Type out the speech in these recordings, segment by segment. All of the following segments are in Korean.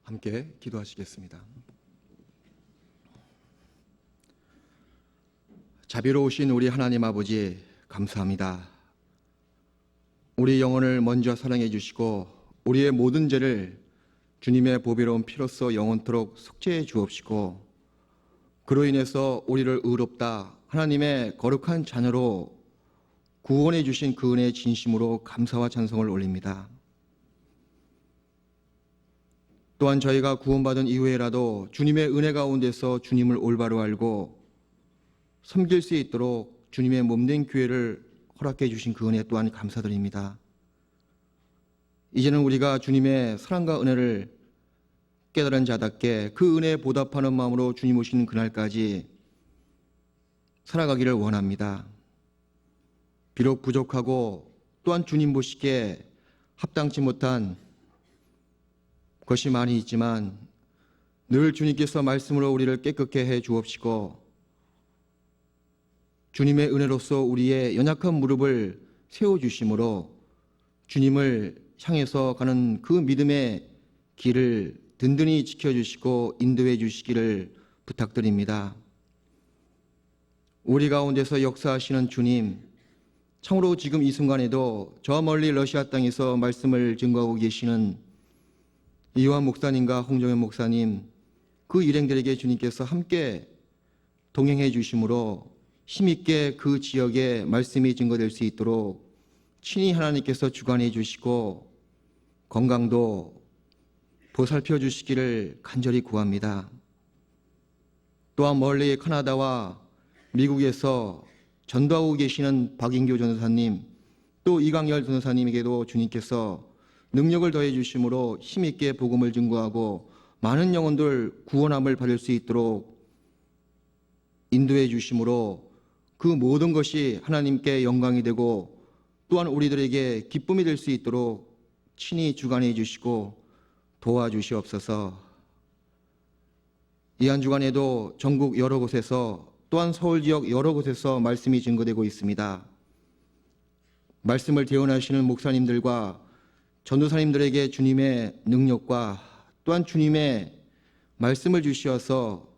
함께 기도하시겠습니다. 자비로우신 우리 하나님 아버지, 감사합니다. 우리 영혼을 먼저 사랑해 주시고 우리의 모든 죄를 주님의 보배로운 피로써 영원토록 속죄해 주옵시고, 그로 인해서 우리를 의롭다 하나님의 거룩한 자녀로 구원해 주신 그 은혜의 진심으로 감사와 찬송을 올립니다. 또한 저희가 구원받은 이후에라도 주님의 은혜 가운데서 주님을 올바로 알고 섬길 수 있도록 주님의 몸된 교회를 허락해 주신 그 은혜 또한 감사드립니다. 이제는 우리가 주님의 사랑과 은혜를 깨달은 자답게 그 은혜에 보답하는 마음으로 주님 오시는 그날까지 살아가기를 원합니다. 비록 부족하고 또한 주님 보시기에 합당치 못한 것이 많이 있지만 늘 주님께서 말씀으로 우리를 깨끗게 해 주옵시고, 주님의 은혜로서 우리의 연약한 무릎을 세워주심으로 주님을 향해서 가는 그 믿음의 길을 든든히 지켜주시고 인도해 주시기를 부탁드립니다. 우리 가운데서 역사하시는 주님, 참으로 지금 이 순간에도 저 멀리 러시아 땅에서 말씀을 증거하고 계시는 이완 목사님과 홍정현 목사님, 그 일행들에게 주님께서 함께 동행해 주심으로 힘있게 그 지역에 말씀이 증거될 수 있도록 친히 하나님께서 주관해 주시고 건강도 보살펴 주시기를 간절히 구합니다. 또한 멀리 캐나다와 미국에서 전도하고 계시는 박인교 전도사님, 또 이강열 전도사님에게도 주님께서 능력을 더해 주심으로 힘있게 복음을 증거하고 많은 영혼들 구원함을 받을 수 있도록 인도해 주심으로 그 모든 것이 하나님께 영광이 되고 또한 우리들에게 기쁨이 될 수 있도록 친히 주관해 주시고 도와주시옵소서. 이 한 주간에도 전국 여러 곳에서 또한 서울 지역 여러 곳에서 말씀이 증거되고 있습니다. 말씀을 대언하시는 목사님들과 전도사님들에게 주님의 능력과 또한 주님의 말씀을 주시어서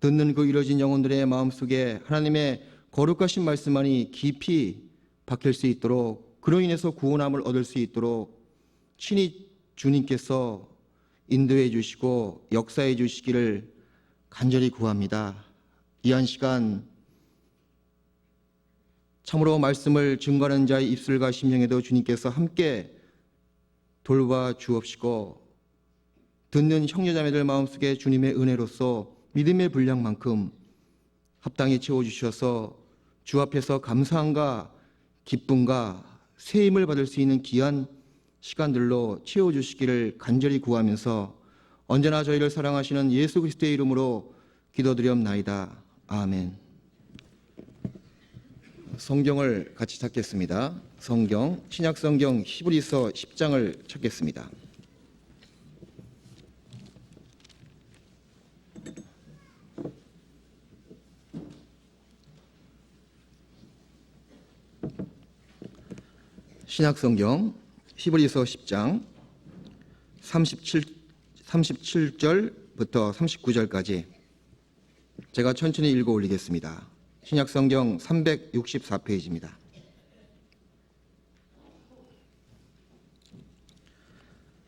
듣는 그 이뤄진 영혼들의 마음속에 하나님의 거룩하신 말씀만이 깊이 박힐 수 있도록, 그로 인해서 구원함을 얻을 수 있도록 친히 주님께서 인도해 주시고 역사해 주시기를 간절히 구합니다. 이 한 시간 참으로 말씀을 증거하는 자의 입술과 심령에도 주님께서 함께 돌봐 주옵시고, 듣는 형제자매들 마음속에 주님의 은혜로서 믿음의 분량만큼 합당히 채워주셔서 주 앞에서 감사함과 기쁨과 세임을 받을 수 있는 귀한 시간들로 채워주시기를 간절히 구하면서 언제나 저희를 사랑하시는 예수 그리스도의 이름으로 기도드리옵나이다. 아멘. 성경을 같이 찾겠습니다. 성경, 신약성경 히브리서 10장을 찾겠습니다. 신약성경 히브리서 10장 37절부터 39절까지 제가 천천히 읽어 올리겠습니다. 신약성경 364페이지입니다.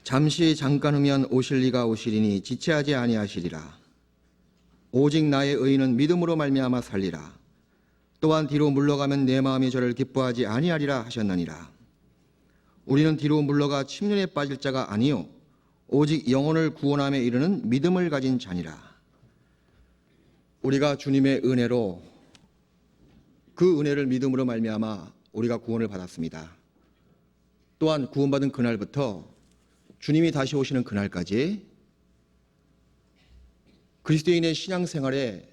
잠시 잠깐 후면 오실 이가 오시리니 지체하지 아니하시리라. 오직 나의 의인은 믿음으로 말미암아 살리라. 또한 뒤로 물러가면 내 마음이 저를 기뻐하지 아니하리라 하셨느니라. 우리는 뒤로 물러가 침륜에 빠질 자가 아니요 오직 영혼을 구원함에 이르는 믿음을 가진 자니라. 우리가 주님의 은혜로 그 은혜를 믿음으로 말미암아 우리가 구원을 받았습니다. 또한 구원받은 그날부터 주님이 다시 오시는 그날까지 그리스도인의 신앙생활에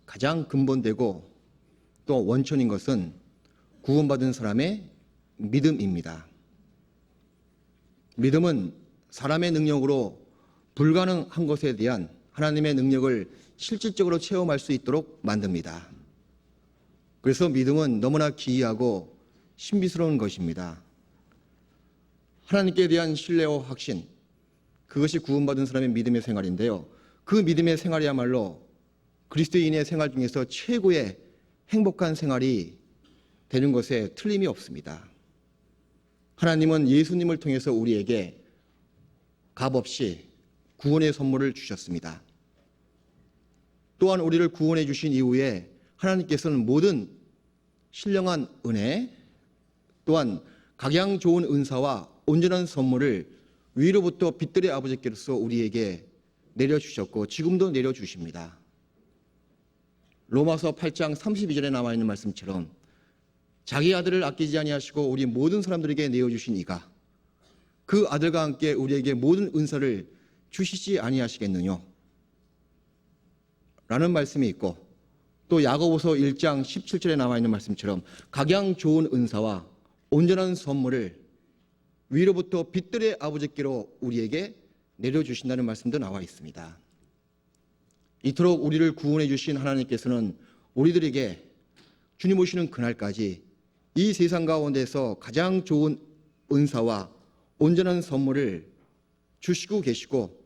가장 근본되고 또 원천인 것은 구원받은 사람의 믿음입니다. 믿음은 사람의 능력으로 불가능한 것에 대한 하나님의 능력을 실질적으로 체험할 수 있도록 만듭니다. 그래서 믿음은 너무나 기이하고 신비스러운 것입니다. 하나님께 대한 신뢰와 확신, 그것이 구원받은 사람의 믿음의 생활인데요. 그 믿음의 생활이야말로 그리스도인의 생활 중에서 최고의 행복한 생활이 되는 것에 틀림이 없습니다. 하나님은 예수님을 통해서 우리에게 값없이 구원의 선물을 주셨습니다. 또한 우리를 구원해 주신 이후에 하나님께서는 모든 신령한 은혜, 또한 각양 좋은 은사와 온전한 선물을 위로부터 빛들의 아버지께로서 우리에게 내려주셨고 지금도 내려주십니다. 로마서 8장 32절에 나와 있는 말씀처럼 자기 아들을 아끼지 아니하시고 우리 모든 사람들에게 내어주신 이가 그 아들과 함께 우리에게 모든 은사를 주시지 아니하시겠느냐 라는 말씀이 있고, 또 야고보서 1장 17절에 나와 있는 말씀처럼 각양 좋은 은사와 온전한 선물을 위로부터 빛들의 아버지께로 우리에게 내려주신다는 말씀도 나와 있습니다. 이토록 우리를 구원해 주신 하나님께서는 우리들에게 주님 오시는 그날까지 이 세상 가운데서 가장 좋은 은사와 온전한 선물을 주시고 계시고,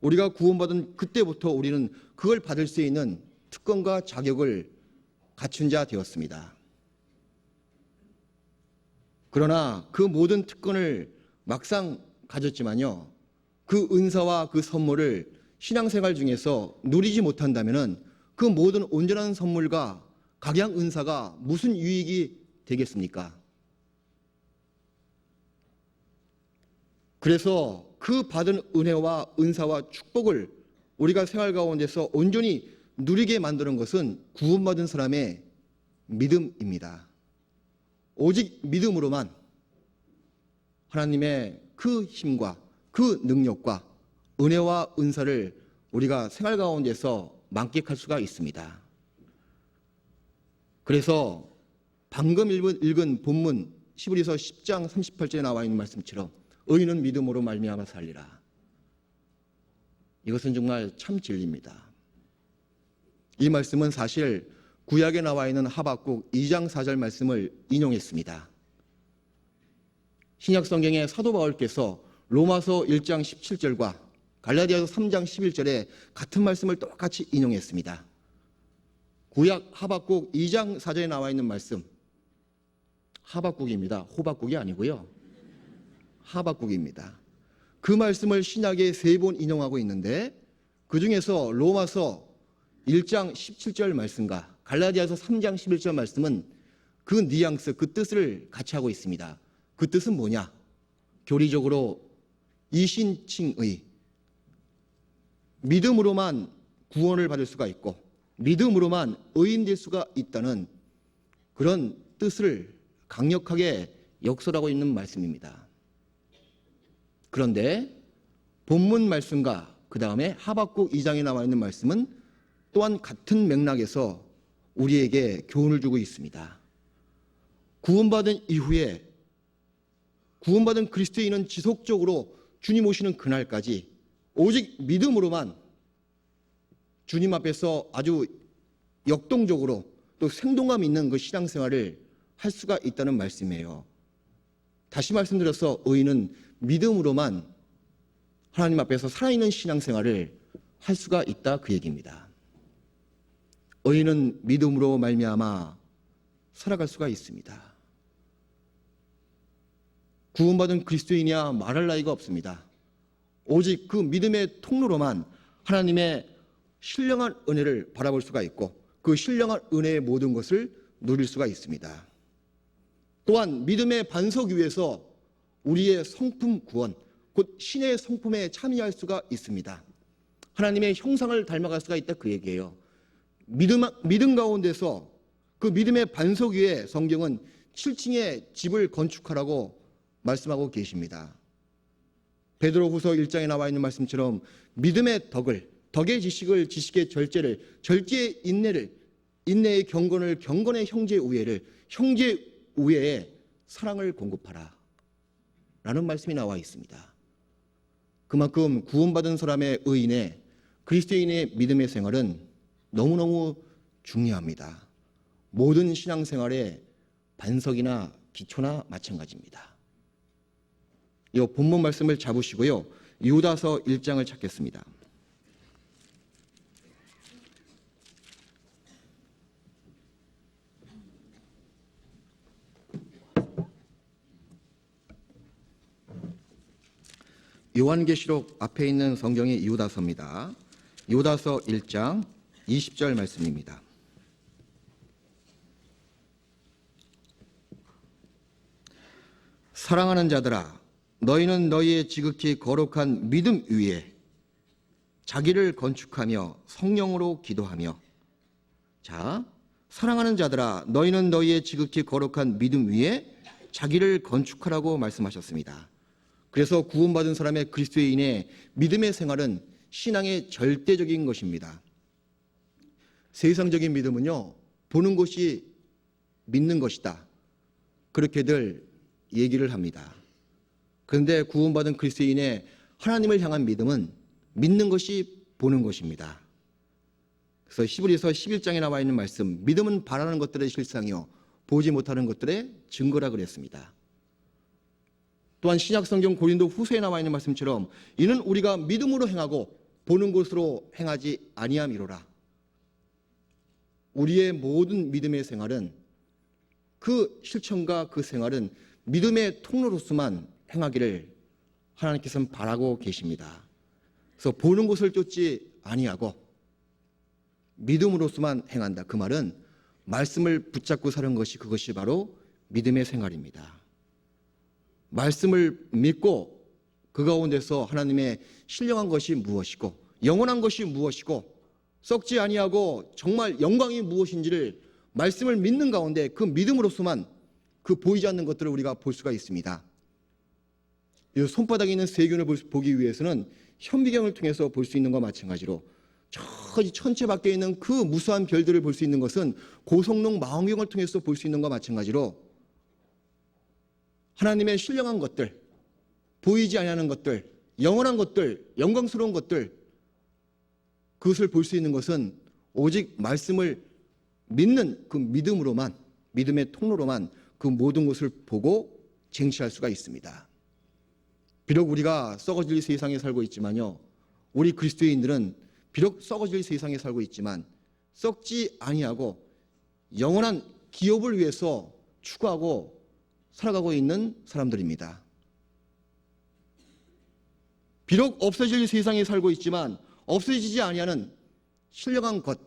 우리가 구원받은 그때부터 우리는 그걸 받을 수 있는 특권과 자격을 갖춘 자 되었습니다. 그러나 그 모든 특권을 막상 가졌지만요, 그 은사와 그 선물을 신앙생활 중에서 누리지 못한다면 그 모든 온전한 선물과 각양 은사가 무슨 유익이 되겠습니까? 그래서 그 받은 은혜와 은사와 축복을 우리가 생활 가운데서 온전히 누리게 만드는 것은 구원받은 사람의 믿음입니다. 오직 믿음으로만 하나님의 그 힘과 그 능력과 은혜와 은사를 우리가 생활 가운데서 만끽할 수가 있습니다. 그래서 방금 읽은 본문 히브리서 10장 38절에 나와 있는 말씀처럼 의인은 믿음으로 말미암아 살리라. 이것은 정말 참 진리입니다. 이 말씀은 사실 구약에 나와 있는 하박국 2장 4절 말씀을 인용했습니다. 신약 성경의 사도 바울께서 로마서 1장 17절과 갈라디아서 3장 11절에 같은 말씀을 똑같이 인용했습니다. 구약 하박국 2장 4절에 나와 있는 말씀, 하박국입니다. 호박국이 아니고요. 하박국입니다. 그 말씀을 신약에 3번 인용하고 있는데, 그 중에서 로마서 1장 17절 말씀과 갈라디아서 3장 11절 말씀은 그 뉘앙스, 그 뜻을 같이 하고 있습니다. 그 뜻은 뭐냐? 교리적으로 이신칭의, 믿음으로만 구원을 받을 수가 있고 믿음으로만 의인될 수가 있다는 그런 뜻을 강력하게 역설하고 있는 말씀입니다. 그런데 본문 말씀과 그 다음에 하박국 2장에 나와 있는 말씀은 또한 같은 맥락에서 우리에게 교훈을 주고 있습니다. 구원받은 이후에 구원받은 그리스도인은 지속적으로 주님 오시는 그날까지 오직 믿음으로만 주님 앞에서 아주 역동적으로 또 생동감 있는 그 신앙생활을 할 수가 있다는 말씀이에요. 다시 말씀드려서 의인은 믿음으로만 하나님 앞에서 살아있는 신앙생활을 할 수가 있다, 그 얘기입니다. 의인은 믿음으로 말미암아 살아갈 수가 있습니다. 구원받은 그리스도인이야 말할 나위가 없습니다. 오직 그 믿음의 통로로만 하나님의 신령한 은혜를 바라볼 수가 있고 그 신령한 은혜의 모든 것을 누릴 수가 있습니다. 또한 믿음의 반석 위에서 우리의 성품 구원, 곧 신의 성품에 참여할 수가 있습니다. 하나님의 형상을 닮아갈 수가 있다, 그 얘기예요. 믿음 가운데서 그 믿음의 반석 위에 성경은 7층의 집을 건축하라고 말씀하고 계십니다. 베드로후서 1장에 나와 있는 말씀처럼 믿음의 덕의 지식을, 지식의 절제를, 절제의 인내를, 인내의 경건을, 경건의 형제 우애를, 형제 우애에 사랑을 공급하라 라는 말씀이 나와 있습니다. 그만큼 구원받은 사람의 의인의 그리스도인의 믿음의 생활은 너무너무 중요합니다. 모든 신앙생활의 반석이나 기초나 마찬가지입니다. 이 본문 말씀을 잡으시고요, 유다서 1장을 찾겠습니다. 요한계시록 앞에 있는 성경이 유다서입니다. 유다서 1장 20절 말씀입니다. 사랑하는 자들아, 너희는 너희의 지극히 거룩한 믿음 위에 자기를 건축하며 성령으로 기도하며. 자, 사랑하는 자들아, 너희는 너희의 지극히 거룩한 믿음 위에 자기를 건축하라고 말씀하셨습니다. 그래서 구원받은 사람의 그리스도인의 믿음의 생활은 신앙의 절대적인 것입니다. 세상적인 믿음은요, 보는 것이 믿는 것이다, 그렇게들 얘기를 합니다. 그런데 구원받은 그리스도인의 하나님을 향한 믿음은 믿는 것이 보는 것입니다. 그래서 히브리서 11장에 나와 있는 말씀, 믿음은 바라는 것들의 실상이요 보지 못하는 것들의 증거라 그랬습니다. 또한 신약성경 고린도 후서에 나와 있는 말씀처럼 이는 우리가 믿음으로 행하고 보는 것으로 행하지 아니함이로라. 우리의 모든 믿음의 생활은, 그 실천과 그 생활은 믿음의 통로로서만 행하기를 하나님께서는 바라고 계십니다. 그래서 보는 것을 쫓지 아니하고 믿음으로서만 행한다. 그 말은 말씀을 붙잡고 사는 것이, 그것이 바로 믿음의 생활입니다. 말씀을 믿고 그 가운데서 하나님의 신령한 것이 무엇이고 영원한 것이 무엇이고 썩지 아니하고 정말 영광이 무엇인지를 말씀을 믿는 가운데 그 믿음으로서만 그 보이지 않는 것들을 우리가 볼 수가 있습니다. 이 손바닥에 있는 세균을 보기 위해서는 현미경을 통해서 볼 수 있는 것과 마찬가지로 저기 천체 밖에 있는 그 무수한 별들을 볼 수 있는 것은 고성능 망원경을 통해서 볼 수 있는 것과 마찬가지로 하나님의 신령한 것들, 보이지 아니하는 것들, 영원한 것들, 영광스러운 것들, 그것을 볼 수 있는 것은 오직 말씀을 믿는 그 믿음으로만, 믿음의 통로로만 그 모든 것을 보고 쟁취할 수가 있습니다. 비록 우리가 썩어질 세상에 살고 있지만요, 우리 그리스도인들은 비록 썩어질 세상에 살고 있지만 썩지 아니하고 영원한 기업을 위해서 추구하고 살아가고 있는 사람들입니다. 비록 없어질 세상에 살고 있지만 없어지지 아니하는 신령한 것,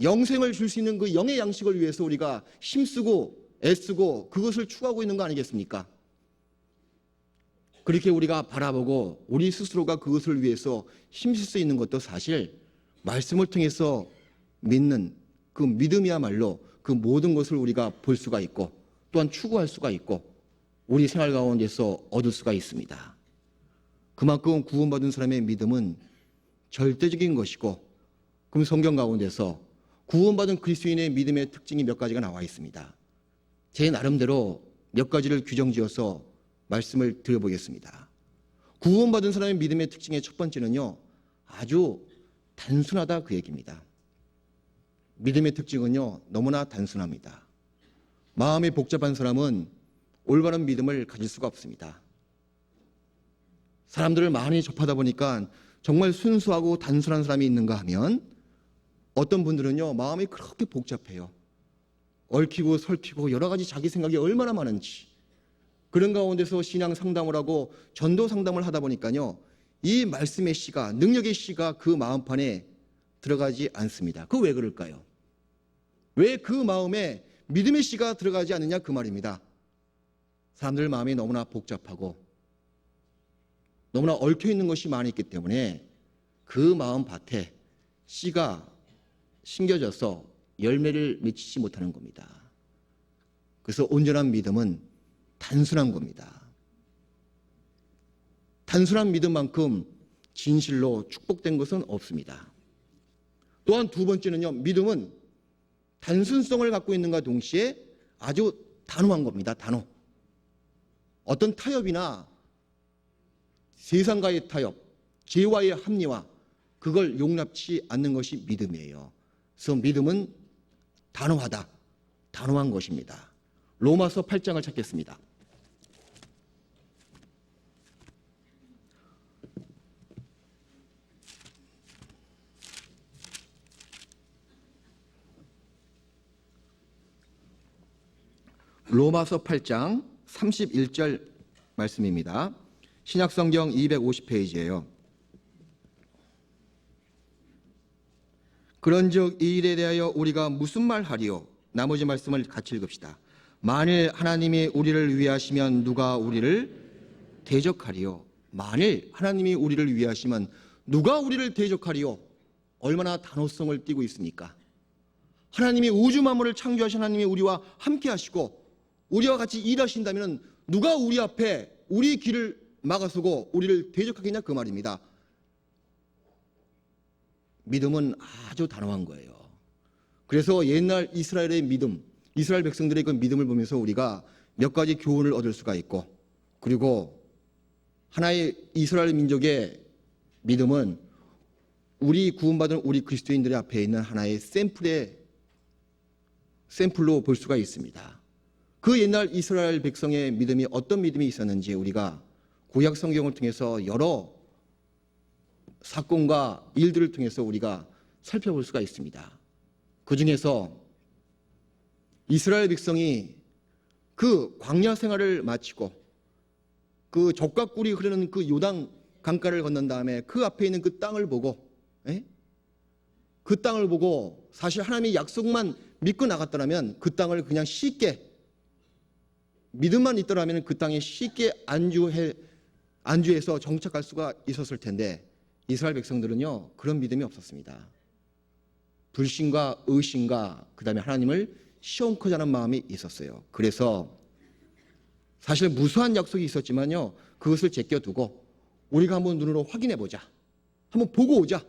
영생을 줄 수 있는 그 영의 양식을 위해서 우리가 힘쓰고 애쓰고 그것을 추구하고 있는 거 아니겠습니까? 그렇게 우리가 바라보고 우리 스스로가 그것을 위해서 힘쓸 수 있는 것도 사실 말씀을 통해서 믿는 그 믿음이야말로 그 모든 것을 우리가 볼 수가 있고 또한 추구할 수가 있고 우리 생활 가운데서 얻을 수가 있습니다. 그만큼 구원받은 사람의 믿음은 절대적인 것이고, 그럼 성경 가운데서 구원받은 그리스도인의 믿음의 특징이 몇 가지가 나와 있습니다. 제 나름대로 몇 가지를 규정지어서 말씀을 드려보겠습니다. 구원받은 사람의 믿음의 특징의 첫 번째는요, 아주 단순하다, 그 얘기입니다. 믿음의 특징은요, 너무나 단순합니다. 마음이 복잡한 사람은 올바른 믿음을 가질 수가 없습니다. 사람들을 많이 접하다 보니까 정말 순수하고 단순한 사람이 있는가 하면 어떤 분들은요, 마음이 그렇게 복잡해요. 얽히고 설키고 여러 가지 자기 생각이 얼마나 많은지, 그런 가운데서 신앙 상담을 하고 전도 상담을 하다 보니까요, 이 말씀의 씨가, 능력의 씨가 그 마음판에 들어가지 않습니다. 그 왜 그럴까요? 왜 그 마음에 믿음의 씨가 들어가지 않느냐, 그 말입니다. 사람들 마음이 너무나 복잡하고 너무나 얽혀있는 것이 많이 있기 때문에 그 마음 밭에 씨가 심겨져서 열매를 맺히지 못하는 겁니다. 그래서 온전한 믿음은 단순한 겁니다. 단순한 믿음만큼 진실로 축복된 것은 없습니다. 또한 두 번째는요, 믿음은 단순성을 갖고 있는가 동시에 아주 단호한 겁니다. 단호. 어떤 타협이나 세상과의 타협, 죄와의 합리화, 그걸 용납치 않는 것이 믿음이에요. 그래서 믿음은 단호하다, 단호한 것입니다. 로마서 8장을 찾겠습니다. 로마서 8장 31절 말씀입니다. 신약성경 250페이지예요. 그런즉 이 일에 대하여 우리가 무슨 말 하리요? 나머지 말씀을 같이 읽읍시다. 만일 하나님이 우리를 위하시면 누가 우리를 대적하리요? 만일 하나님이 우리를 위하시면 누가 우리를 대적하리요? 얼마나 단호성을 띠고 있습니까? 하나님이 우주 만물을 창조하신 하나님이 우리와 함께 하시고 우리와 같이 일하신다면 누가 우리 앞에 우리 길을 막아서고 우리를 대적하겠냐 그 말입니다. 믿음은 아주 단호한 거예요. 그래서 옛날 이스라엘의 믿음, 이스라엘 백성들의 그 믿음을 보면서 우리가 몇 가지 교훈을 얻을 수가 있고, 그리고 하나의 이스라엘 민족의 믿음은 우리 구원받은 우리 그리스도인들의 앞에 있는 하나의 샘플로 볼 수가 있습니다. 그 옛날 이스라엘 백성의 믿음이 어떤 믿음이 있었는지 우리가 구약 성경을 통해서 여러 사건과 일들을 통해서 우리가 살펴볼 수가 있습니다. 그 중에서 이스라엘 백성이 그 광야 생활을 마치고 그 젖과 꿀이 흐르는 그 요단 강가를 건넌 다음에 그 앞에 있는 그 땅을 보고, 그 땅을 보고 사실 하나님의 약속만 믿고 나갔더라면 그 땅을 그냥 쉽게 믿음만 있더라면 그 땅에 쉽게 안주해서 정착할 수가 있었을 텐데 이스라엘 백성들은요 그런 믿음이 없었습니다. 불신과 의심과 그 다음에 하나님을 시험코자 하는 마음이 있었어요. 그래서 사실 무수한 약속이 있었지만요 그것을 제껴두고 우리가 한번 눈으로 확인해 보자, 한번 보고 오자,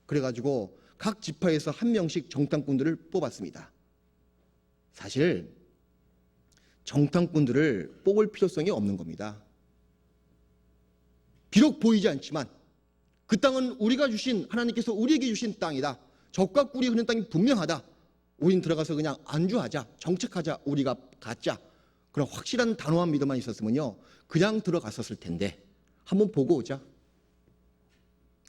그래가지고 각 지파에서 한 명씩 정탐꾼들을 뽑았습니다. 사실 정탐꾼들을 뽑을 필요성이 없는 겁니다. 비록 보이지 않지만 그 땅은 우리가 주신, 하나님께서 우리에게 주신 땅이다, 젖과 꿀이 흐르는 땅이 분명하다, 우린 들어가서 그냥 안주하자, 정착하자, 우리가 갖자, 그런 확실한 단호한 믿음만 있었으면요 그냥 들어갔었을 텐데 한번 보고 오자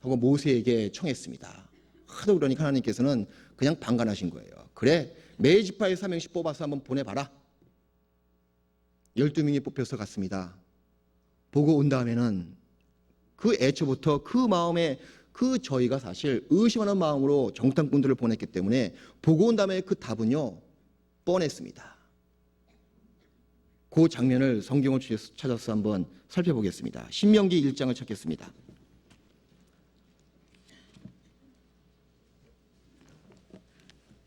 하고 모세에게 청했습니다. 하도 그러니까 하나님께서는 그냥 방관하신 거예요. 그래, 매 지파에서 한 명씩 뽑아서 한번 보내봐라. 12명이 뽑혀서 갔습니다. 보고 온 다음에는 그 애초부터 그 마음에 그 저희가 사실 의심하는 마음으로 정탐꾼들을 보냈기 때문에 보고 온 다음에 그 답은요 뻔했습니다. 그 장면을 성경을 찾아서 한번 살펴보겠습니다. 신명기 1장을 찾겠습니다.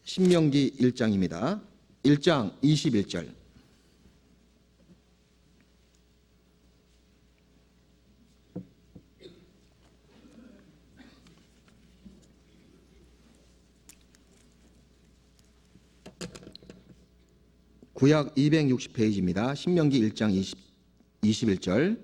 신명기 1장입니다. 1장 21절. 구약 260페이지입니다. 신명기 1장 21절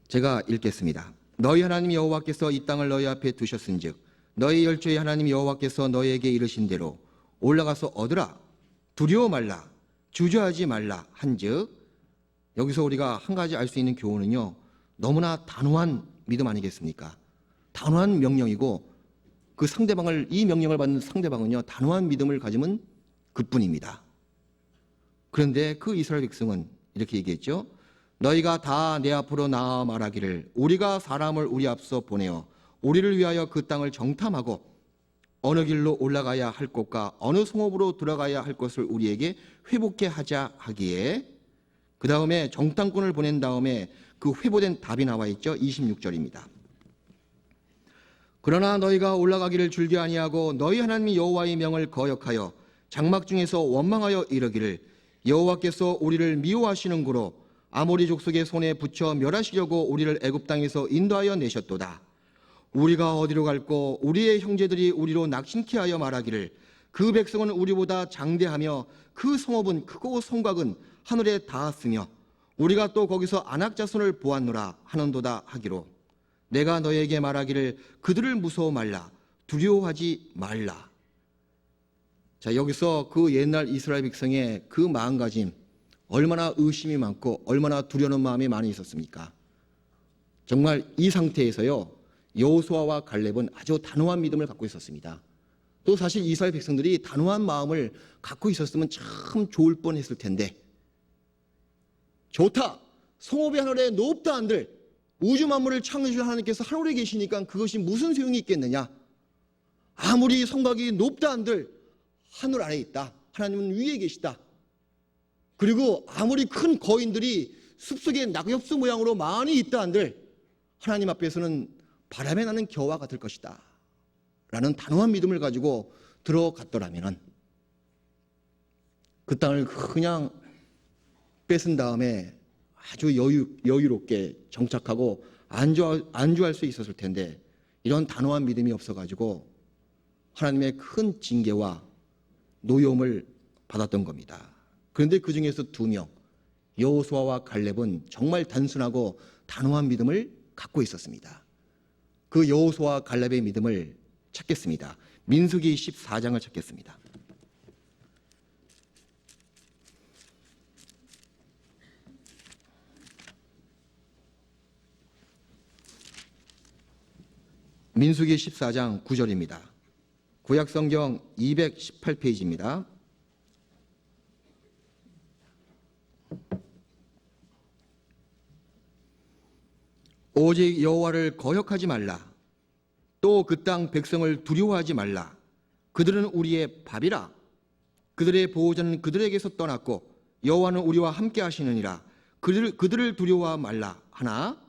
제가 읽겠습니다. 너희 하나님 여호와께서 이 땅을 너희 앞에 두셨은즉 너희 열조의 하나님 여호와께서 너희에게 이르신 대로 올라가서 얻으라, 두려워 말라, 주저하지 말라 한즉, 여기서 우리가 한 가지 알 수 있는 교훈은요 너무나 단호한 믿음 아니겠습니까? 단호한 명령이고 그 상대방을, 이 명령을 받는 상대방은요 단호한 믿음을 가지면 그뿐입니다. 그런데 그 이스라엘 백성은 이렇게 얘기했죠. 너희가 다 내 앞으로 나아 말하기를 우리가 사람을 우리 앞서 보내어 우리를 위하여 그 땅을 정탐하고 어느 길로 올라가야 할 곳과 어느 성읍으로 들어가야 할 것을 우리에게 회복케 하자 하기에, 그 다음에 정탐꾼을 보낸 다음에 그 회복된 답이 나와 있죠. 26절입니다. 그러나 너희가 올라가기를 즐겨 아니하고 너희 하나님 여호와의 명을 거역하여 장막 중에서 원망하여 이르기를 여호와께서 우리를 미워하시는 고로 아모리 족속의 손에 붙여 멸하시려고 우리를 애굽 땅에서 인도하여 내셨도다. 우리가 어디로 갈고 우리의 형제들이 우리로 낙심케 하여 말하기를 그 백성은 우리보다 장대하며 그 성읍은 크고 성곽은 하늘에 닿았으며 우리가 또 거기서 아낙 자손을 보았노라 하는도다 하기로, 내가 너에게 말하기를 그들을 무서워 말라, 두려워하지 말라. 자, 여기서 그 옛날 이스라엘 백성의 그 마음가짐, 얼마나 의심이 많고 얼마나 두려운 마음이 많이 있었습니까? 정말 이 상태에서요 여호수아와 갈렙은 아주 단호한 믿음을 갖고 있었습니다. 또 사실 이스라엘 백성들이 단호한 마음을 갖고 있었으면 참 좋을 뻔했을 텐데 좋다. 성읍의 하늘에 높다 한들 우주 만물을 창조하신 하나님께서 하늘에 계시니까 그것이 무슨 소용이 있겠느냐. 아무리 성곽이 높다 한들 하늘 아래에 있다. 하나님은 위에 계시다. 그리고 아무리 큰 거인들이 숲속에 낙엽수 모양으로 많이 있다 한들 하나님 앞에서는 바람에 나는 겨와 같을 것이다 라는 단호한 믿음을 가지고 들어갔더라면 그 땅을 그냥 뺏은 다음에 아주 여유롭게 정착하고 안주할 수 있었을 텐데 이런 단호한 믿음이 없어가지고 하나님의 큰 징계와 노여움을 받았던 겁니다. 그런데 그 중에서 2명 여호수아와 갈렙은 정말 단순하고 단호한 믿음을 갖고 있었습니다. 그 여호수아와 갈렙의 믿음을 찾겠습니다. 민수기 14장을 찾겠습니다. 민수기 14장 9절입니다. 구약성경 218페이지입니다. 오직 여호와를 거역하지 말라. 또 그 땅 백성을 두려워하지 말라. 그들은 우리의 밥이라. 그들의 보호자는 그들에게서 떠났고 여호와는 우리와 함께 하시느니라. 그들을 두려워하지 말라 하나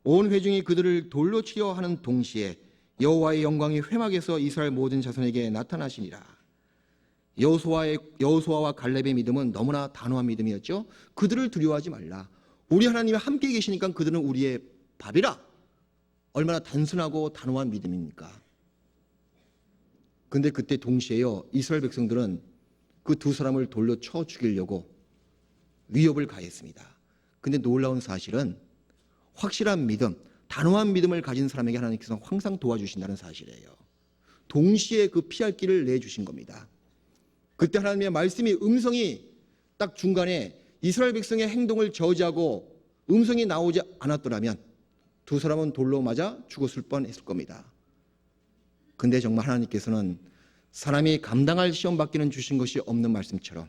온 회중이 그들을 돌로 치려 하는 동시에 여호와의 영광이 회막에서 이스라엘 모든 자손에게 나타나시니라. 여호수아와 갈렙의 믿음은 너무나 단호한 믿음이었죠. 그들을 두려워하지 말라. 우리 하나님이 함께 계시니까 그들은 우리의 밥이라. 얼마나 단순하고 단호한 믿음입니까? 근데 그때 동시에요, 이스라엘 백성들은 그 2사람을 돌로 쳐 죽이려고 위협을 가했습니다. 근데 놀라운 사실은 확실한 믿음, 단호한 믿음을 가진 사람에게 하나님께서 항상 도와주신다는 사실이에요. 동시에 그 피할 길을 내주신 겁니다. 그때 하나님의 말씀이 음성이 딱 중간에 이스라엘 백성의 행동을 저지하고 음성이 나오지 않았더라면 2사람은 돌로 맞아 죽었을 뻔했을 겁니다. 근데 정말 하나님께서는 사람이 감당할 시험 받기는 주신 것이 없는 말씀처럼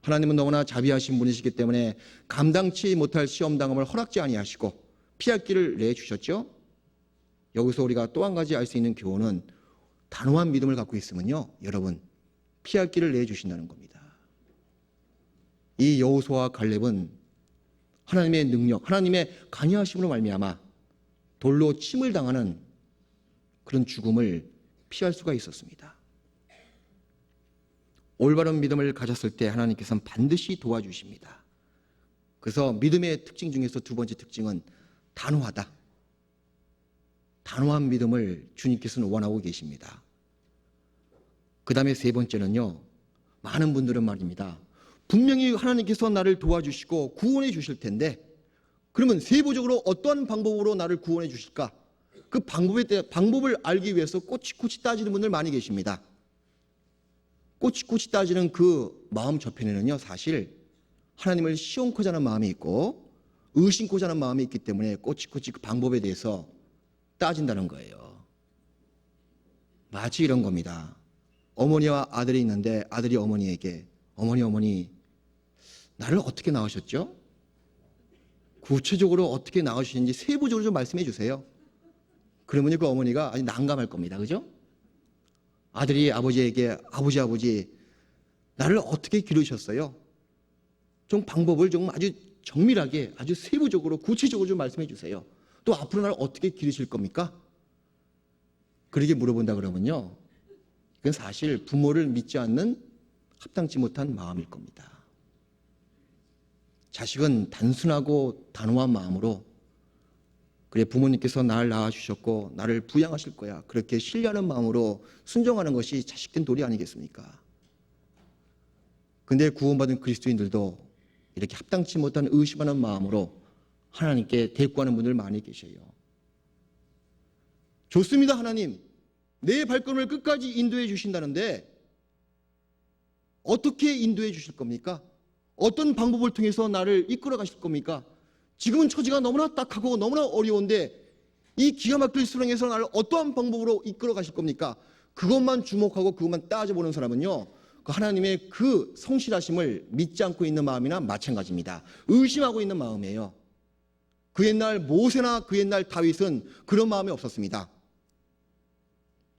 하나님은 너무나 자비하신 분이시기 때문에 감당치 못할 시험 당함을 허락지 아니하시고 피할 길을 내주셨죠. 여기서 우리가 또 한 가지 알 수 있는 교훈은 단호한 믿음을 갖고 있으면요, 여러분 피할 길을 내주신다는 겁니다. 이 여호수아와 갈렙은 하나님의 능력, 하나님의 간이하심으로 말미암아 돌로 침을 당하는 그런 죽음을 피할 수가 있었습니다. 올바른 믿음을 가졌을 때 하나님께서는 반드시 도와주십니다. 그래서 믿음의 특징 중에서 2번째 특징은 단호하다. 단호한 믿음을 주님께서는 원하고 계십니다. 그 다음에 3번째는요, 많은 분들은 말입니다, 분명히 하나님께서 나를 도와주시고 구원해 주실 텐데 그러면 세부적으로 어떠한 방법으로 나를 구원해 주실까? 그 방법을 알기 위해서 꼬치꼬치 따지는 분들 많이 계십니다. 꼬치꼬치 따지는 그 마음 저편에는요, 사실 하나님을 시험코자 하는 마음이 있고 의심코자 하는 마음이 있기 때문에 꼬치꼬치 그 방법에 대해서 따진다는 거예요. 마치 이런 겁니다. 어머니와 아들이 있는데 아들이 어머니에게 어머니 나를 어떻게 낳으셨죠? 구체적으로 어떻게 낳으시는지 세부적으로 좀 말씀해 주세요. 그러면 그 어머니가 아주 난감할 겁니다. 그죠? 아들이 아버지에게 아버지 나를 어떻게 기르셨어요? 좀 방법을 좀 아주 정밀하게 아주 세부적으로 구체적으로 좀 말씀해 주세요. 또 앞으로 나를 어떻게 기르실 겁니까? 그렇게 물어본다 그러면요, 그건 사실 부모를 믿지 않는 합당치 못한 마음일 겁니다. 자식은 단순하고 단호한 마음으로 그래 부모님께서 나를 낳아주셨고 나를 부양하실 거야 그렇게 신뢰하는 마음으로 순종하는 것이 자식된 도리 아니겠습니까? 근데 구원받은 그리스도인들도 이렇게 합당치 못한 의심하는 마음으로 하나님께 대꾸하는 분들 많이 계셔요. 좋습니다. 하나님 내 발걸음을 끝까지 인도해 주신다는데 어떻게 인도해 주실 겁니까? 어떤 방법을 통해서 나를 이끌어 가실 겁니까? 지금은 처지가 너무나 딱하고 너무나 어려운데 이 기가 막힐 수렁에서 나를 어떠한 방법으로 이끌어 가실 겁니까? 그것만 주목하고 그것만 따져보는 사람은요, 그 하나님의 그 성실하심을 믿지 않고 있는 마음이나 마찬가지입니다. 의심하고 있는 마음이에요. 그 옛날 모세나 그 옛날 다윗은 그런 마음이 없었습니다.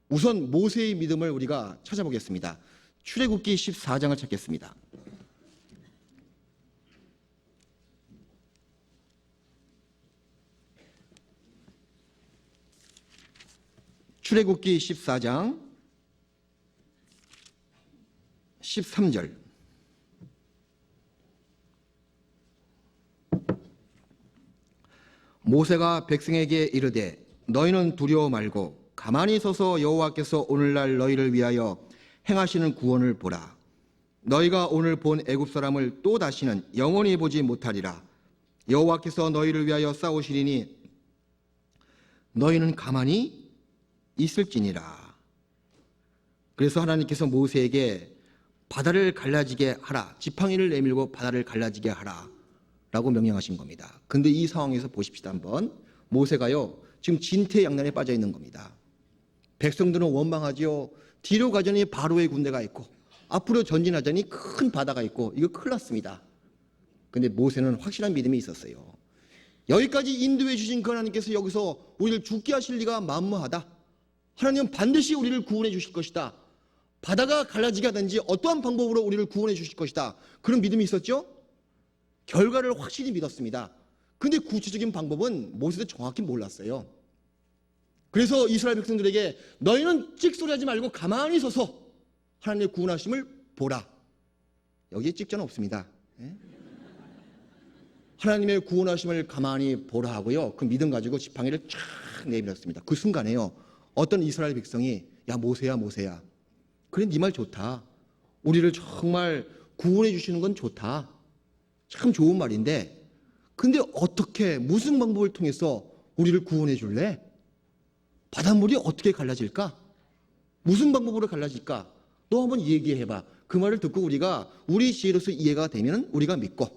우선 모세의 믿음을 우리가 찾아보겠습니다. 출애굽기 14장을 찾겠습니다. 출애굽기 14장 13절. 모세가 백성에게 이르되 너희는 두려워 말고 가만히 서서 여호와께서 오늘날 너희를 위하여 행하시는 구원을 보라. 너희가 오늘 본 애굽 사람을 또 다시는 영원히 보지 못하리라. 여호와께서 너희를 위하여 싸우시리니 너희는 가만히 있을지니라. 그래서 하나님께서 모세에게 바다를 갈라지게 하라. 지팡이를 내밀고 바다를 갈라지게 하라 라고 명령하신 겁니다. 근데 이 상황에서 보십시다. 한번 모세가요 지금 진퇴양난에 빠져 있는 겁니다. 백성들은 원망하지요. 뒤로 가자니 바로의 군대가 있고 앞으로 전진하자니 큰 바다가 있고 이거 큰일 났습니다. 근데 모세는 확실한 믿음이 있었어요. 여기까지 인도해 주신 그 하나님께서 여기서 우리를 죽게 하실 리가 만무하다. 하나님은 반드시 우리를 구원해 주실 것이다. 바다가 갈라지게 하든지 어떠한 방법으로 우리를 구원해 주실 것이다. 그런 믿음이 있었죠. 결과를 확실히 믿었습니다. 근데 구체적인 방법은 모세도 정확히 몰랐어요. 그래서 이스라엘 백성들에게 너희는 찍소리하지 말고 가만히 서서 하나님의 구원하심을 보라. 여기에 찍자는 없습니다. 하나님의 구원하심을 가만히 보라 하고요. 그 믿음 가지고 지팡이를 쫙 내밀었습니다. 그 순간에요. 어떤 이스라엘 백성이 야 모세야 모세야. 그래 네 말 좋다. 우리를 정말 구원해 주시는 건 좋다. 참 좋은 말인데 근데 어떻게 무슨 방법을 통해서 우리를 구원해 줄래? 바닷물이 어떻게 갈라질까? 무슨 방법으로 갈라질까? 너 한번 얘기해봐. 그 말을 듣고 우리가 우리 지혜로서 이해가 되면 우리가 믿고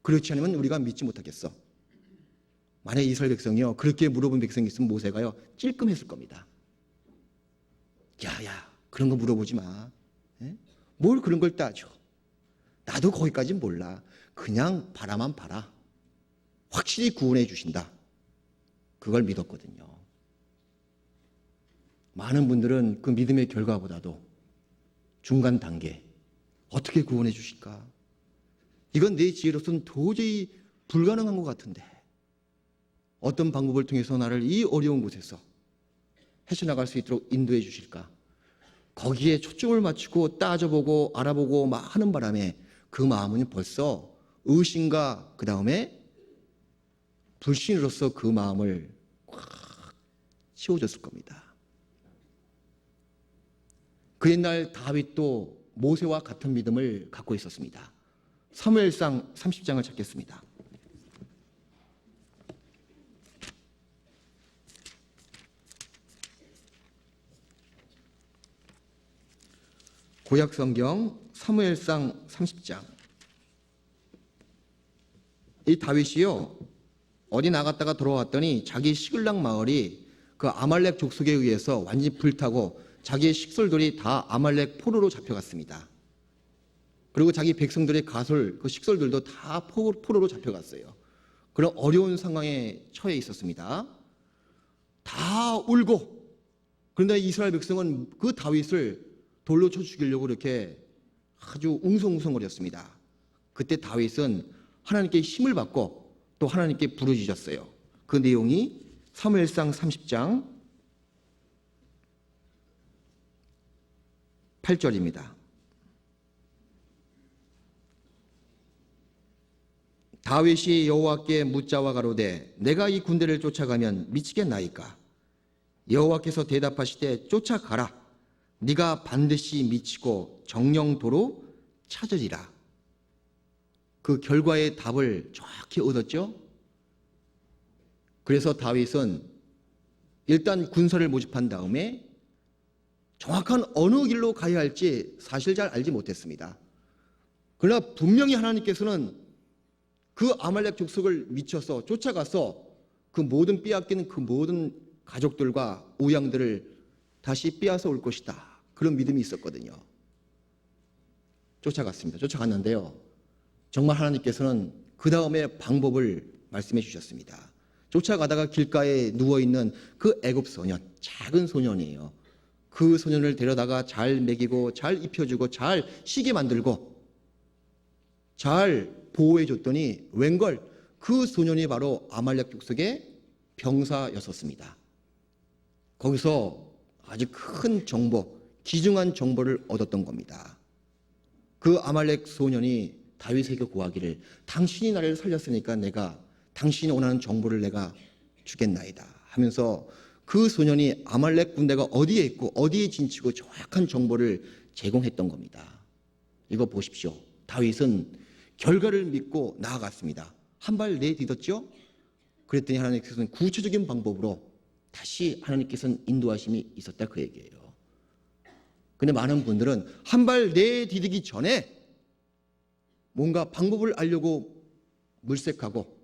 그렇지 않으면 우리가 믿지 못하겠어. 만약에 이스라엘 백성이요 그렇게 물어본 백성이 있으면 모세가요 찔끔했을 겁니다. 야야 그런 거 물어보지 마. 뭘 그런 걸 따져. 나도 거기까지는 몰라. 그냥 바라만 봐라. 확실히 구원해 주신다. 그걸 믿었거든요. 많은 분들은 그 믿음의 결과보다도 중간 단계 어떻게 구원해 주실까? 이건 내 지혜로서는 도저히 불가능한 것 같은데 어떤 방법을 통해서 나를 이 어려운 곳에서 헤쳐나갈 수 있도록 인도해 주실까? 거기에 초점을 맞추고 따져보고 알아보고 막 하는 바람에 그 마음은 벌써 의심과 그 다음에 불신으로서 그 마음을 꽉 채워졌을 겁니다. 그 옛날 다윗도 모세와 같은 믿음을 갖고 있었습니다. 사무엘상 30장을 찾겠습니다. 구약성경 사무엘상 30장. 이 다윗이요 어디 나갔다가 돌아왔더니 자기 시글락 마을이 그 아말렉 족속에 의해서 완전히 불타고 자기의 식솔들이 다 아말렉 포로로 잡혀갔습니다. 그리고 자기 백성들의 가솔 그 식솔들도 다 포로로 잡혀갔어요. 그런 어려운 상황에 처해 있었습니다. 다 울고 그런데 이스라엘 백성은 그 다윗을 돌로 쳐 죽이려고 이렇게 아주 웅성웅성거렸습니다. 그때 다윗은 하나님께 힘을 받고 또 하나님께 부르짖었어요. 그 내용이 사무엘상 30장 8절입니다. 다윗이 여호와께 묻자와 가로되 내가 이 군대를 쫓아가면 미치겠나이까? 여호와께서 대답하시되 쫓아가라. 네가 반드시 미치고 정령도로 찾으리라. 그 결과의 답을 정확히 얻었죠. 그래서 다윗은 일단 군사를 모집한 다음에 정확한 어느 길로 가야 할지 사실 잘 알지 못했습니다. 그러나 분명히 하나님께서는 그 아말렉 족속을 미쳐서 쫓아가서 그 모든 빼앗기는 그 모든 가족들과 우양들을 다시 빼앗아 올 것이다. 그런 믿음이 있었거든요. 쫓아갔습니다. 쫓아갔는데요. 정말 하나님께서는 그 다음에 방법을 말씀해 주셨습니다. 쫓아가다가 길가에 누워있는 그 애굽 소년, 작은 소년이에요. 그 소년을 데려다가 잘 먹이고 잘 입혀주고 잘 쉬게 만들고 잘 보호해 줬더니 웬걸 그 소년이 바로 아말렉 족속의 병사였었습니다. 거기서 아주 큰 정보, 귀중한 정보를 얻었던 겁니다. 그 아말렉 소년이 다윗에게 고하기를 당신이 나를 살렸으니까 내가 당신이 원하는 정보를 내가 주겠나이다 하면서 그 소년이 아말렉 군대가 어디에 있고 어디에 진치고 정확한 정보를 제공했던 겁니다. 이거 보십시오. 다윗은 결과를 믿고 나아갔습니다. 한 발 내딛었죠? 그랬더니 하나님께서는 구체적인 방법으로 다시 하나님께서는 인도하심이 있었다 그 얘기예요. 근데 많은 분들은 한 발 내디디기 전에 뭔가 방법을 알려고 물색하고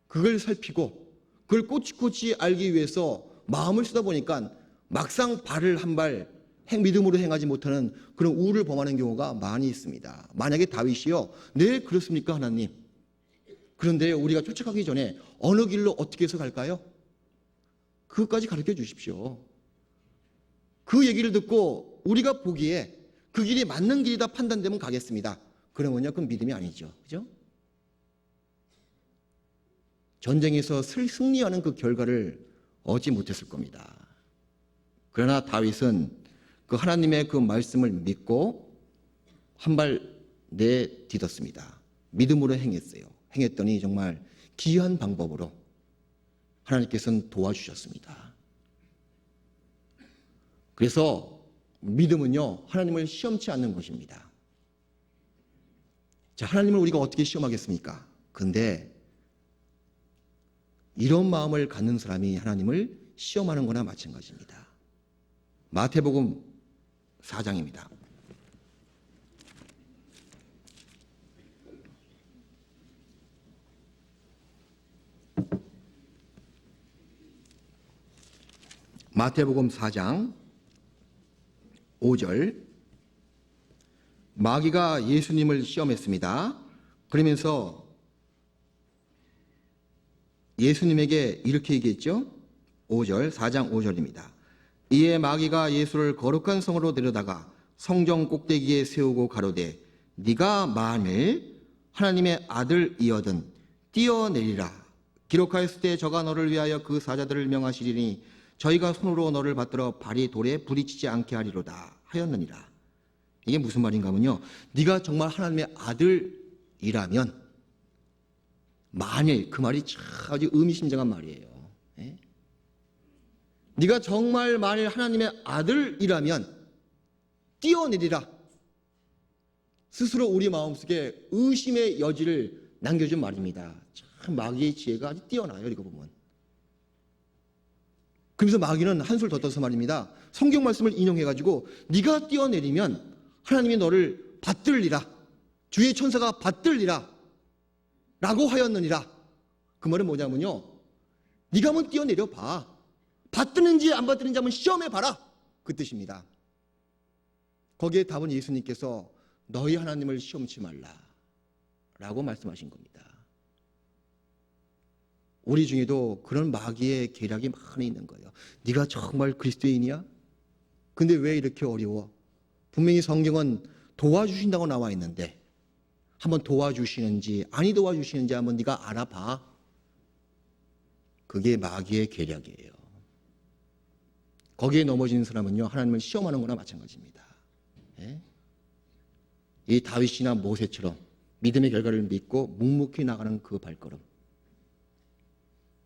그걸 살피고 그걸 꼬치꼬치 알기 위해서 마음을 쓰다 보니까 막상 발을 한 발 믿음으로 행하지 못하는 그런 우를 범하는 경우가 많이 있습니다. 만약에 다윗이요, 네 그렇습니까 하나님? 그런데 우리가 쫓아가기 전에 어느 길로 어떻게 해서 갈까요? 그것까지 가르쳐 주십시오. 그 얘기를 듣고 우리가 보기에 그 길이 맞는 길이다 판단되면 가겠습니다. 그러면요, 그건 믿음이 아니죠. 그죠? 전쟁에서 승리하는 그 결과를 얻지 못했을 겁니다. 그러나 다윗은 그 하나님의 그 말씀을 믿고 한 발 내딛었습니다. 믿음으로 행했어요. 행했더니 정말 기이한 방법으로 하나님께서는 도와주셨습니다. 그래서 믿음은요, 하나님을 시험치 않는 것입니다. 자, 하나님을 우리가 어떻게 시험하겠습니까? 근데 이런 마음을 갖는 사람이 하나님을 시험하는 거나 마찬가지입니다. 마태복음 4장입니다. 마태복음 4장 5절. 마귀가 예수님을 시험했습니다. 그러면서 예수님에게 이렇게 얘기했죠. 5절, 4장 5절입니다. 이에 마귀가 예수를 거룩한 성으로 데려다가 성전 꼭대기에 세우고 가로되 네가 만일 하나님의 아들이어든 뛰어내리라. 기록하였을 때 저가 너를 위하여 그 사자들을 명하시리니 저희가 손으로 너를 받들어 발이 돌에 부딪히지 않게 하리로다 하였느니라. 이게 무슨 말인가 하면요, 네가 정말 하나님의 아들이라면, 만일, 그 말이 아주 의미심장한 말이에요. 예? 네가 정말 만일 하나님의 아들이라면 뛰어내리라. 스스로 우리 마음속에 의심의 여지를 남겨준 말입니다. 참 마귀의 지혜가 아주 뛰어나요. 이거 보면. 그러면서 마귀는 한술 더 떠서 말입니다. 성경 말씀을 인용해가지고 네가 뛰어내리면 하나님이 너를 받들리라. 주의 천사가 받들리라. 라고 하였느니라. 그 말은 뭐냐면요, 네가 한번 뛰어내려 봐. 받드는지 안 받드는지 한번 시험해 봐라. 그 뜻입니다. 거기에 답은 예수님께서 너희 하나님을 시험치 말라 라고 말씀하신 겁니다. 우리 중에도 그런 마귀의 계략이 많이 있는 거예요. 네가 정말 그리스도인이야? 근데 왜 이렇게 어려워? 분명히 성경은 도와주신다고 나와 있는데 한번 도와주시는지 아니 도와주시는지 한번 네가 알아봐. 그게 마귀의 계략이에요. 거기에 넘어지는 사람은요, 하나님을 시험하는 거나 마찬가지입니다. 예? 이 다윗이나 모세처럼 믿음의 결과를 믿고 묵묵히 나가는 그 발걸음.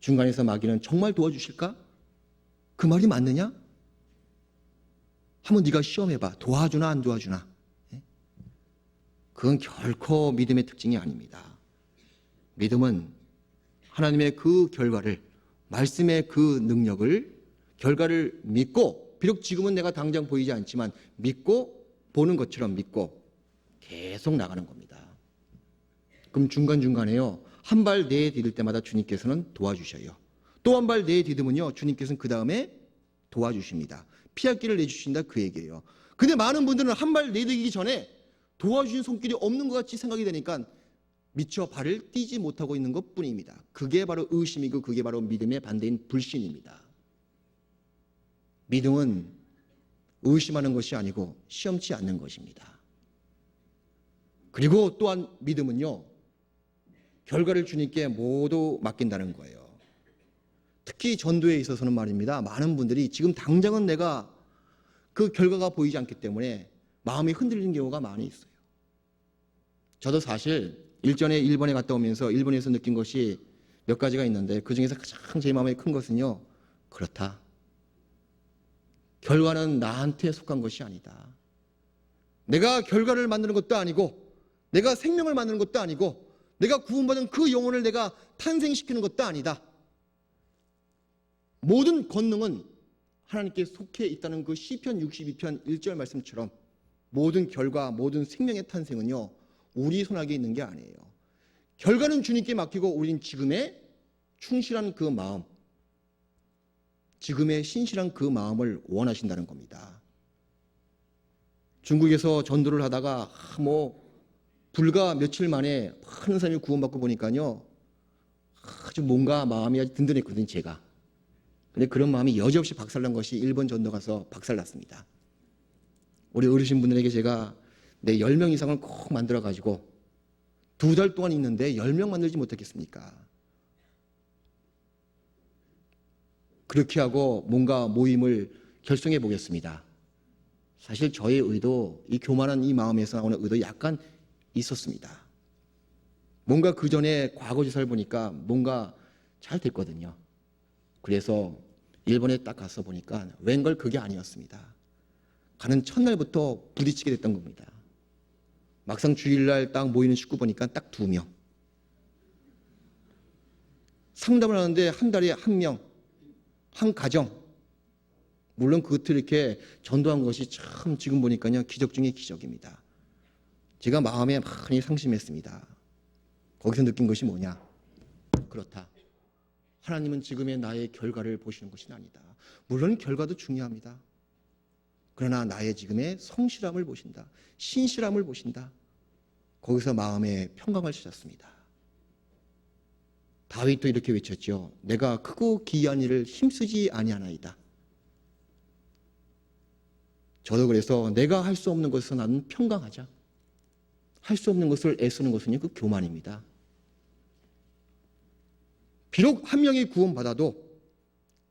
중간에서 마귀는 정말 도와주실까? 그 말이 맞느냐? 한번 네가 시험해봐. 도와주나 안 도와주나? 예? 그건 결코 믿음의 특징이 아닙니다. 믿음은 하나님의 그 결과를, 말씀의 그 능력을, 결과를 믿고, 비록 지금은 내가 당장 보이지 않지만 믿고 보는 것처럼 믿고 계속 나가는 겁니다. 그럼 중간중간에요, 한 발 내디딜 때마다 주님께서는 도와주셔요. 또 한 발 내디디면요, 주님께서는 그 다음에 도와주십니다. 피할 길을 내주신다 그 얘기예요. 근데 많은 분들은 한 발 내디디기 전에 도와주신 손길이 없는 것 같이 생각이 되니까 미처 발을 띄지 못하고 있는 것 뿐입니다. 그게 바로 의심이고 그게 바로 믿음의 반대인 불신입니다. 믿음은 의심하는 것이 아니고 시험치 않는 것입니다. 그리고 또한 믿음은요, 결과를 주님께 모두 맡긴다는 거예요. 특히 전도에 있어서는 말입니다. 많은 분들이 지금 당장은 내가 그 결과가 보이지 않기 때문에 마음이 흔들리는 경우가 많이 있어요. 저도 사실 일전에 일본에 갔다 오면서 일본에서 느낀 것이 몇 가지가 있는데 그중에서 가장 제 마음에 큰 것은요, 그렇다. 결과는 나한테 속한 것이 아니다. 내가 결과를 만드는 것도 아니고 내가 생명을 만드는 것도 아니고 내가 구원받은 그 영혼을 내가 탄생시키는 것도 아니다. 모든 권능은 하나님께 속해 있다는 그 시편 62편 1절 말씀처럼 모든 결과, 모든 생명의 탄생은요, 우리 손아귀에 있는 게 아니에요. 결과는 주님께 맡기고 우린 지금의 충실한 그 마음, 지금의 신실한 그 마음을 원하신다는 겁니다. 중국에서 전도를 하다가 불과 며칠 만에 많은 사람이 구원받고 보니까요, 아주 뭔가 마음이 아주 든든했거든요, 제가. 근데 그런 마음이 여지없이 박살난 것이 일본 전도 가서 박살났습니다. 우리 어르신분들에게 제가 내 10명 이상을 꼭 만들어가지고 2달 동안 있는데 10명 만들지 못했겠습니까? 그렇게 하고 뭔가 모임을 결성해 보겠습니다. 사실 저의 의도, 이 교만한 이 마음에서 나오는 의도 약간 있었습니다. 뭔가 그 전에 과거지사를 보니까 뭔가 잘 됐거든요. 그래서 일본에 딱 가서 보니까 웬걸 그게 아니었습니다. 가는 첫날부터 부딪히게 됐던 겁니다. 막상 주일날 딱 모이는 식구 보니까 딱 2명. 상담을 하는데 한 달에 1명, 한 가정. 물론 그것을 이렇게 전도한 것이 참 지금 보니까요, 기적 중의 기적입니다. 제가 마음에 많이 상심했습니다. 거기서 느낀 것이 뭐냐? 그렇다. 하나님은 지금의 나의 결과를 보시는 것이 아니다. 물론 결과도 중요합니다. 그러나 나의 지금의 성실함을 보신다. 신실함을 보신다. 거기서 마음의 평강을 찾았습니다. 다윗도 이렇게 외쳤죠. 내가 크고 기이한 일을 힘쓰지 아니하나이다. 저도 그래서 내가 할 수 없는 것에서 나는 평강하자. 할 수 없는 것을 애쓰는 것은요, 그 교만입니다. 비록 한 명이 구원받아도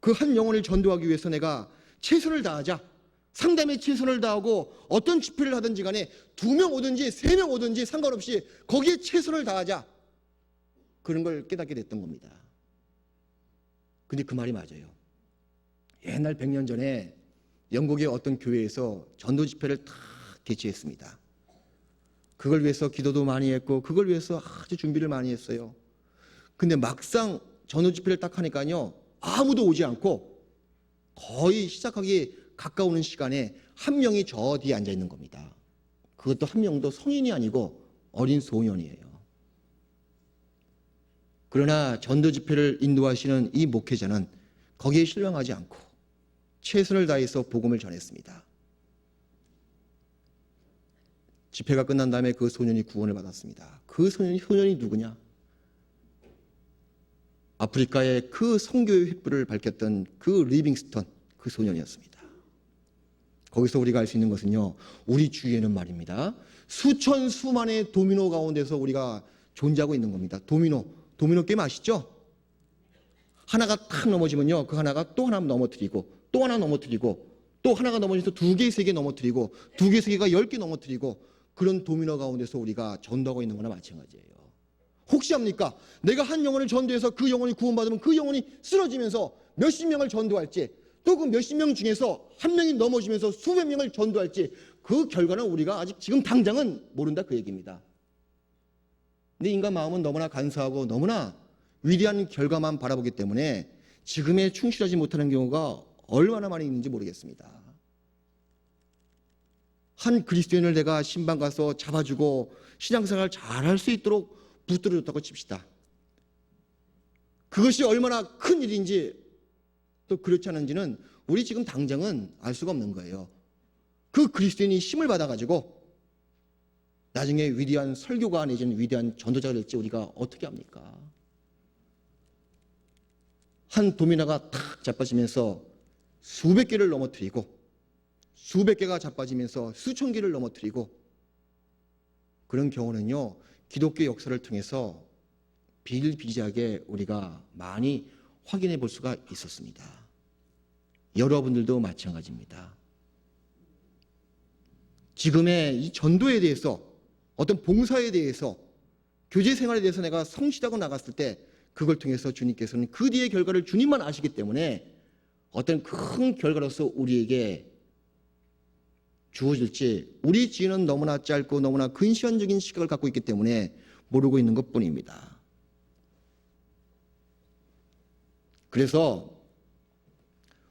그 한 영혼을 전도하기 위해서 내가 최선을 다하자. 상담에 최선을 다하고 어떤 집회를 하든지 간에 2명 오든지 3명 오든지 상관없이 거기에 최선을 다하자. 그런 걸 깨닫게 됐던 겁니다. 근데 그 말이 맞아요. 옛날 100년 전에 영국의 어떤 교회에서 전도 집회를 다 개최했습니다. 그걸 위해서 기도도 많이 했고 그걸 위해서 아주 준비를 많이 했어요. 근데 막상 전도 집회를 딱 하니까요, 아무도 오지 않고 거의 시작하기 가까우는 시간에 한 명이 저 뒤에 앉아 있는 겁니다. 그것도 한 명도 성인이 아니고 어린 소년이에요. 그러나 전도 집회를 인도하시는 이 목회자는 거기에 실망하지 않고 최선을 다해서 복음을 전했습니다. 집회가 끝난 다음에 그 소년이 구원을 받았습니다. 그 소년이 누구냐? 아프리카의 그 선교의 횃불을 밝혔던 그 리빙스턴, 그 소년이었습니다. 거기서 우리가 알 수 있는 것은요, 우리 주위에는 말입니다, 수천 수만의 도미노 가운데서 우리가 존재하고 있는 겁니다. 도미노 게임 아시죠? 하나가 탁 넘어지면요, 그 하나가 또 하나 넘어뜨리고 또 하나 넘어뜨리고 또 하나가 넘어져서 2개, 3개 넘어뜨리고 2개, 3개가 10개 넘어뜨리고 그런 도미노 가운데서 우리가 전도하고 있는 거나 마찬가지예요. 혹시 합니까? 내가 한 영혼을 전도해서 그 영혼이 구원받으면 그 영혼이 쓰러지면서 몇십 명을 전도할지, 또 그 몇십 명 중에서 한 명이 넘어지면서 수백 명을 전도할지, 그 결과는 우리가 아직 지금 당장은 모른다, 그 얘기입니다. 근데 인간 마음은 너무나 간사하고 너무나 위대한 결과만 바라보기 때문에 지금에 충실하지 못하는 경우가 얼마나 많이 있는지 모르겠습니다. 한 그리스도인을 내가 신방 가서 잡아주고 신앙생활 잘할 수 있도록 붙들어줬다고 칩시다. 그것이 얼마나 큰 일인지 또 그렇지 않은지는 우리 지금 당장은 알 수가 없는 거예요. 그 그리스도인이 힘을 받아가지고 나중에 위대한 설교가 내지는 위대한 전도자가 될지 우리가 어떻게 합니까? 한 도미나가 탁 자빠지면서 수백 개를 넘어뜨리고 수백 개가 자빠지면서 수천 개를 넘어뜨리고 그런 경우는요, 기독교 역사를 통해서 비일비재하게 우리가 많이 확인해 볼 수가 있었습니다. 여러분들도 마찬가지입니다. 지금의 이 전도에 대해서, 어떤 봉사에 대해서, 교제 생활에 대해서 내가 성실하고 나갔을 때 그걸 통해서 주님께서는 그 뒤의 결과를 주님만 아시기 때문에 어떤 큰 결과로서 우리에게 주어질지 우리 지혜는 너무나 짧고 너무나 근시안적인 시각을 갖고 있기 때문에 모르고 있는 것뿐입니다. 그래서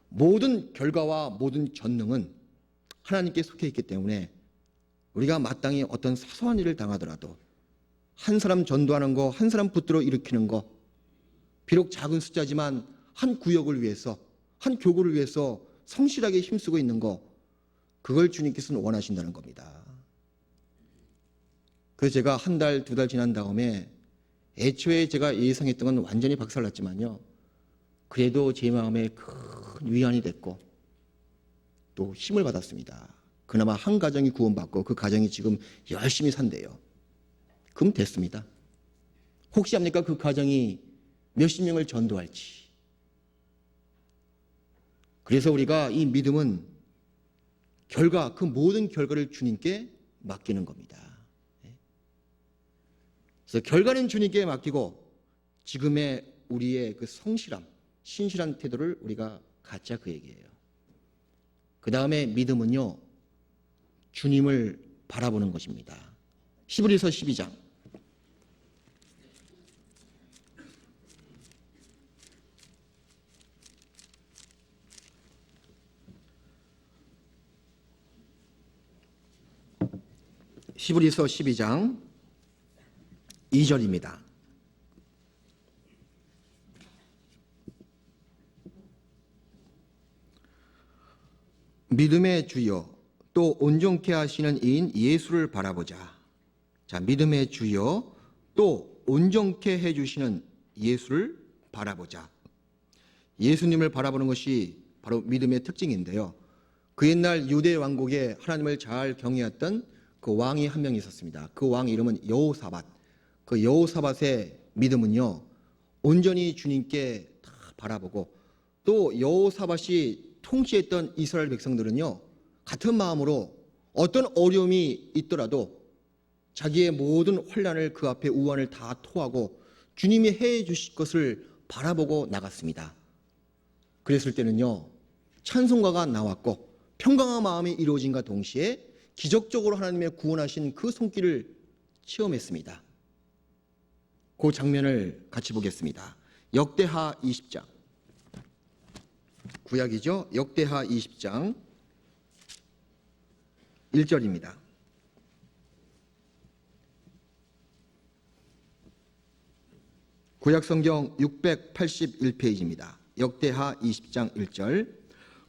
모든 결과와 모든 전능은 하나님께 속해 있기 때문에 우리가 마땅히 어떤 사소한 일을 당하더라도 한 사람 전도하는 거, 한 사람 붙들어 일으키는 거, 비록 작은 숫자지만 한 구역을 위해서, 한 교구를 위해서 성실하게 힘쓰고 있는 거, 그걸 주님께서는 원하신다는 겁니다. 그래서 제가 한 달, 두 달 지난 다음에 애초에 제가 예상했던 건 완전히 박살났지만요, 그래도 제 마음에 큰 위안이 됐고 또 힘을 받았습니다. 그나마 한 가정이 구원받고 그 가정이 지금 열심히 산대요. 그럼 됐습니다. 혹시 합니까? 그 가정이 몇십 명을 전도할지. 그래서 우리가 이 믿음은 결과, 그 모든 결과를 주님께 맡기는 겁니다. 그래서 결과는 주님께 맡기고 지금의 우리의 그 성실함, 신실한 태도를 우리가 갖자, 그 얘기예요. 그 다음에 믿음은요, 주님을 바라보는 것입니다. 히브리서 12장. 히브리서 12장 2절입니다. 믿음의 주여 또 온전케 하시는 이인 예수를 바라보자. 자, 믿음의 주여 또 온전케 해주시는 예수를 바라보자. 예수님을 바라보는 것이 바로 믿음의 특징인데요. 그 옛날 유대 왕국에 하나님을 잘 경외했던 그 왕이 한 명 있었습니다. 그 왕 이름은 여호사밧. 그 여호사밧의 믿음은요, 온전히 주님께 다 바라보고, 또 여호사밧이 통치했던 이스라엘 백성들은요, 같은 마음으로 어떤 어려움이 있더라도 자기의 모든 환난을 그 앞에 우환을 다 토하고 주님이 해 주실 것을 바라보고 나갔습니다. 그랬을 때는요, 찬송가가 나왔고 평강한 마음이 이루어진과 동시에 기적적으로 하나님의 구원하신 그 손길을 체험했습니다. 그 장면을 같이 보겠습니다. 역대하 20장. 구약이죠. 역대하 20장 1절입니다. 구약성경 681페이지입니다. 역대하 20장 1절.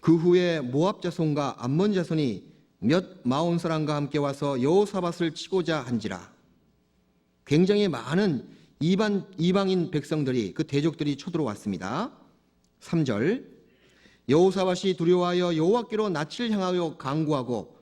그 후에 모압 자손과 암몬 자손이 몇 마흔 사람과 함께 와서 여호사밧을 치고자 한지라. 굉장히 많은 이방인 백성들이, 그 대족들이 쳐들어왔습니다. 3절. 여호사밧이 두려워하여 여호와께로 낯을 향하여 간구하고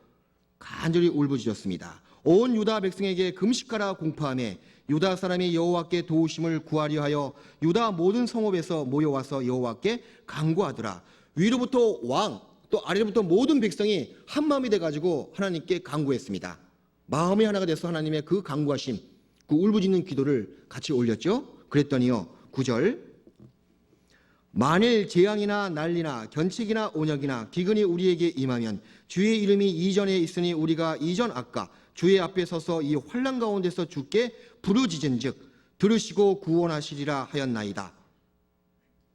간절히 울부짖었습니다. 온 유다 백성에게 금식하라 공포하며 유다 사람이 여호와께 도우심을 구하려 하여 유다 모든 성읍에서 모여와서 여호와께 간구하더라. 위로부터 왕, 또 아래로부터 모든 백성이 한 마음이 돼가지고 하나님께 간구했습니다. 마음이 하나가 돼서 하나님의 그 간구하심, 그 울부짖는 기도를 같이 올렸죠. 그랬더니요, 9절. 만일 재앙이나 난리나 견책이나 온역이나 기근이 우리에게 임하면 주의 이름이 이전에 있으니 우리가 이전 아까 주의 앞에 서서 이 환난 가운데서 주께 부르짖은즉 들으시고 구원하시리라 하였나이다.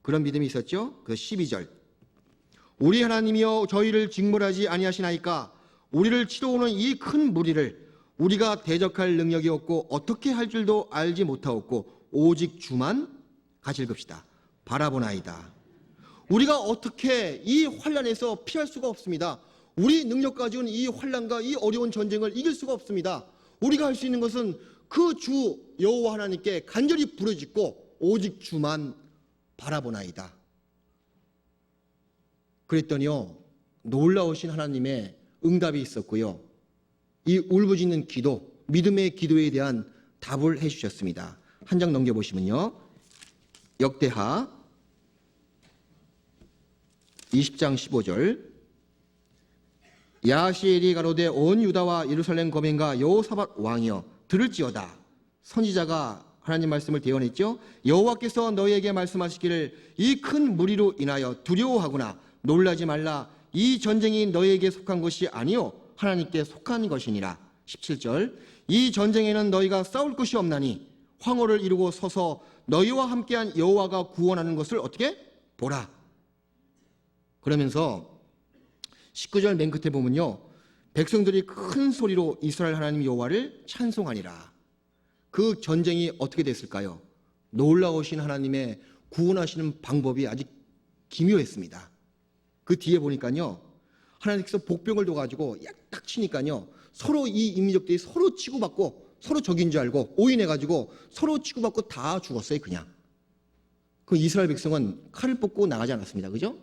그런 믿음이 있었죠. 그 12절. 우리 하나님이여 저희를 징벌하지 아니하시나이까. 우리를 치러오는 이 큰 무리를 우리가 대적할 능력이 없고 어떻게 할 줄도 알지 못하옵고 오직 주만 같이 읽읍시다. 바라보나이다. 우리가 어떻게 이 환난에서 피할 수가 없습니다. 우리 능력 가지고는 이 환난과 이 어려운 전쟁을 이길 수가 없습니다. 우리가 할 수 있는 것은 그 주 여호와 하나님께 간절히 부르짖고 오직 주만 바라보나이다. 그랬더니요, 놀라우신 하나님의 응답이 있었고요, 이 울부짖는 기도, 믿음의 기도에 대한 답을 해주셨습니다. 한 장 넘겨보시면요, 역대하 20장 15절. 야하시엘이 가로되 온 유다와 예루살렘 거민과 여호사밧 왕이여 들을지어다. 선지자가 하나님 말씀을 대언했죠. 여호와께서 너희에게 말씀하시기를 이 큰 무리로 인하여 두려워하거나 놀라지 말라. 이 전쟁이 너희에게 속한 것이 아니요 하나님께 속한 것이니라. 17절. 이 전쟁에는 너희가 싸울 것이 없나니 황홀을 이루고 서서 너희와 함께한 여호와가 구원하는 것을 어떻게 보라. 그러면서 19절 맨 끝에 보면요, 백성들이 큰 소리로 이스라엘 하나님 여호와를 찬송하니라. 그 전쟁이 어떻게 됐을까요? 놀라우신 하나님의 구원하시는 방법이 아주 기묘했습니다. 그 뒤에 보니까요, 하나님께서 복병을 둬가지고 딱 치니까요, 서로 이 인민족들이 서로 치고받고 서로 적인 줄 알고 오인해가지고 서로 치고받고 다 죽었어요. 그냥 그 이스라엘 백성은 칼을 뽑고 나가지 않았습니다. 그죠?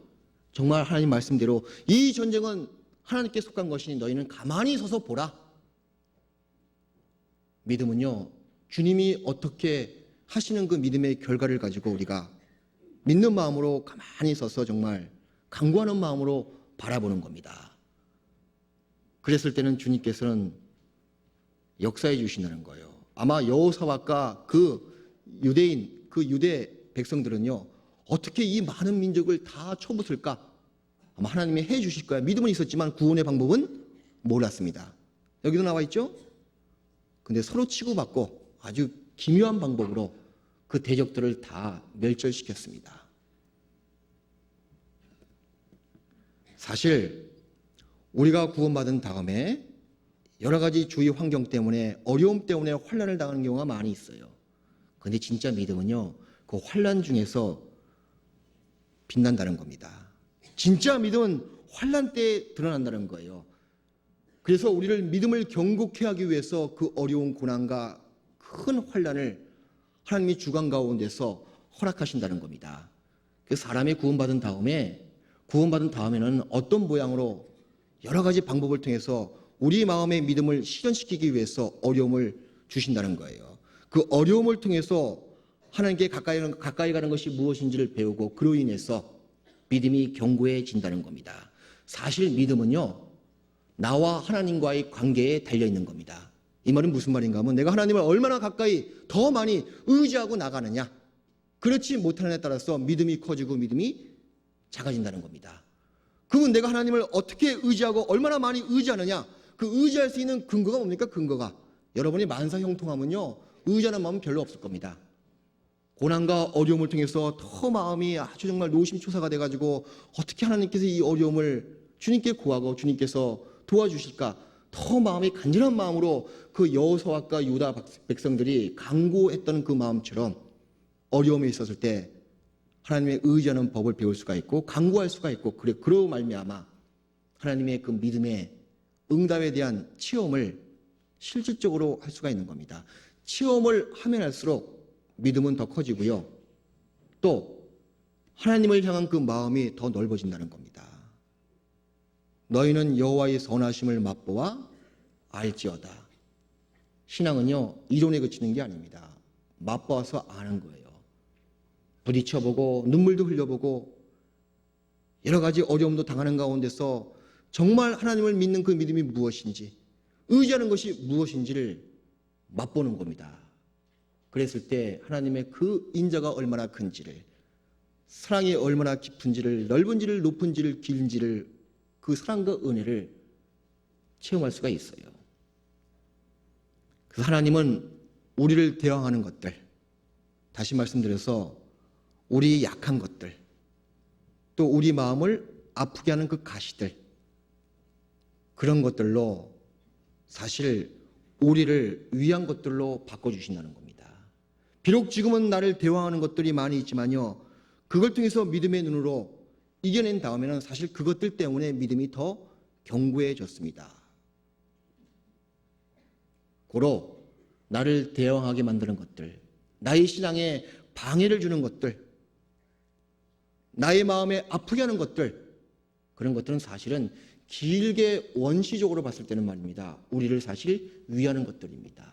정말 하나님 말씀대로 이 전쟁은 하나님께 속한 것이니 너희는 가만히 서서 보라. 믿음은요, 주님이 어떻게 하시는 그 믿음의 결과를 가지고 우리가 믿는 마음으로 가만히 서서 정말 간구하는 마음으로 바라보는 겁니다. 그랬을 때는 주님께서는 역사해 주신다는 거예요. 아마 여호사밧과 그 유대인, 그 유대 백성들은요, 어떻게 이 많은 민족을 다 쳐부술까? 아마 하나님이 해 주실 거야. 믿음은 있었지만 구원의 방법은 몰랐습니다. 여기도 나와 있죠? 근데 서로 치고받고 아주 기묘한 방법으로 그 대적들을 다 멸절시켰습니다. 사실 우리가 구원받은 다음에 여러 가지 주위 환경 때문에, 어려움 때문에 환난을 당하는 경우가 많이 있어요. 근데 진짜 믿음은요, 그 환난 중에서 빛난다는 겁니다. 진짜 믿음은 환난 때에 드러난다는 거예요. 그래서 우리를 믿음을 경고케 하기 위해서 그 어려운 고난과 큰 환난을 하나님이 주관 가운데서 허락하신다는 겁니다. 그 사람이 구원받은 다음에는 어떤 모양으로 여러 가지 방법을 통해서 우리 마음의 믿음을 실현시키기 위해서 어려움을 주신다는 거예요. 그 어려움을 통해서 하나님께 가까이 가는 것이 무엇인지를 배우고 그로 인해서 믿음이 견고해진다는 겁니다. 사실 믿음은요, 나와 하나님과의 관계에 달려있는 겁니다. 이 말은 무슨 말인가 하면 내가 하나님을 얼마나 가까이 더 많이 의지하고 나가느냐, 그렇지 못하느냐에 따라서 믿음이 커지고 믿음이 작아진다는 겁니다. 그러면 내가 하나님을 어떻게 의지하고 얼마나 많이 의지하느냐, 그 의지할 수 있는 근거가 뭡니까? 근거가 여러분이 만사형통하면요, 의지하는 마음은 별로 없을 겁니다. 고난과 어려움을 통해서 더 마음이 아주 정말 노심초사가 돼가지고 어떻게 하나님께서 이 어려움을 주님께 구하고 주님께서 도와주실까, 더 마음이 간절한 마음으로 그 여호사밧과 유다 백성들이 간구했던 그 마음처럼 어려움이 있었을 때 하나님의 의지하는 법을 배울 수가 있고 간구할 수가 있고, 그로 말미암아 하나님의 그 믿음의 응답에 대한 체험을 실질적으로 할 수가 있는 겁니다. 체험을 하면 할수록 믿음은 더 커지고요, 또 하나님을 향한 그 마음이 더 넓어진다는 겁니다. 너희는 여호와의 선하심을 맛보아 알지어다. 신앙은요, 이론에 그치는 게 아닙니다. 맛보아서 아는 거예요. 부딪혀보고 눈물도 흘려보고 여러 가지 어려움도 당하는 가운데서 정말 하나님을 믿는 그 믿음이 무엇인지, 의지하는 것이 무엇인지를 맛보는 겁니다. 그랬을 때 하나님의 그 인자가 얼마나 큰지를, 사랑이 얼마나 깊은지를, 넓은지를, 높은지를, 긴지를, 그 사랑과 은혜를 체험할 수가 있어요. 그래서 하나님은 우리를 대항하는 것들, 다시 말씀드려서 우리의 약한 것들, 또 우리 마음을 아프게 하는 그 가시들, 그런 것들로 사실 우리를 위한 것들로 바꿔주신다는 겁니다. 비록 지금은 나를 대항하는 것들이 많이 있지만요, 그걸 통해서 믿음의 눈으로 이겨낸 다음에는 사실 그것들 때문에 믿음이 더 견고해졌습니다. 고로 나를 대왕하게 만드는 것들, 나의 신앙에 방해를 주는 것들, 나의 마음에 아프게 하는 것들, 그런 것들은 사실은 길게 원시적으로 봤을 때는 말입니다, 우리를 사실 위하는 것들입니다.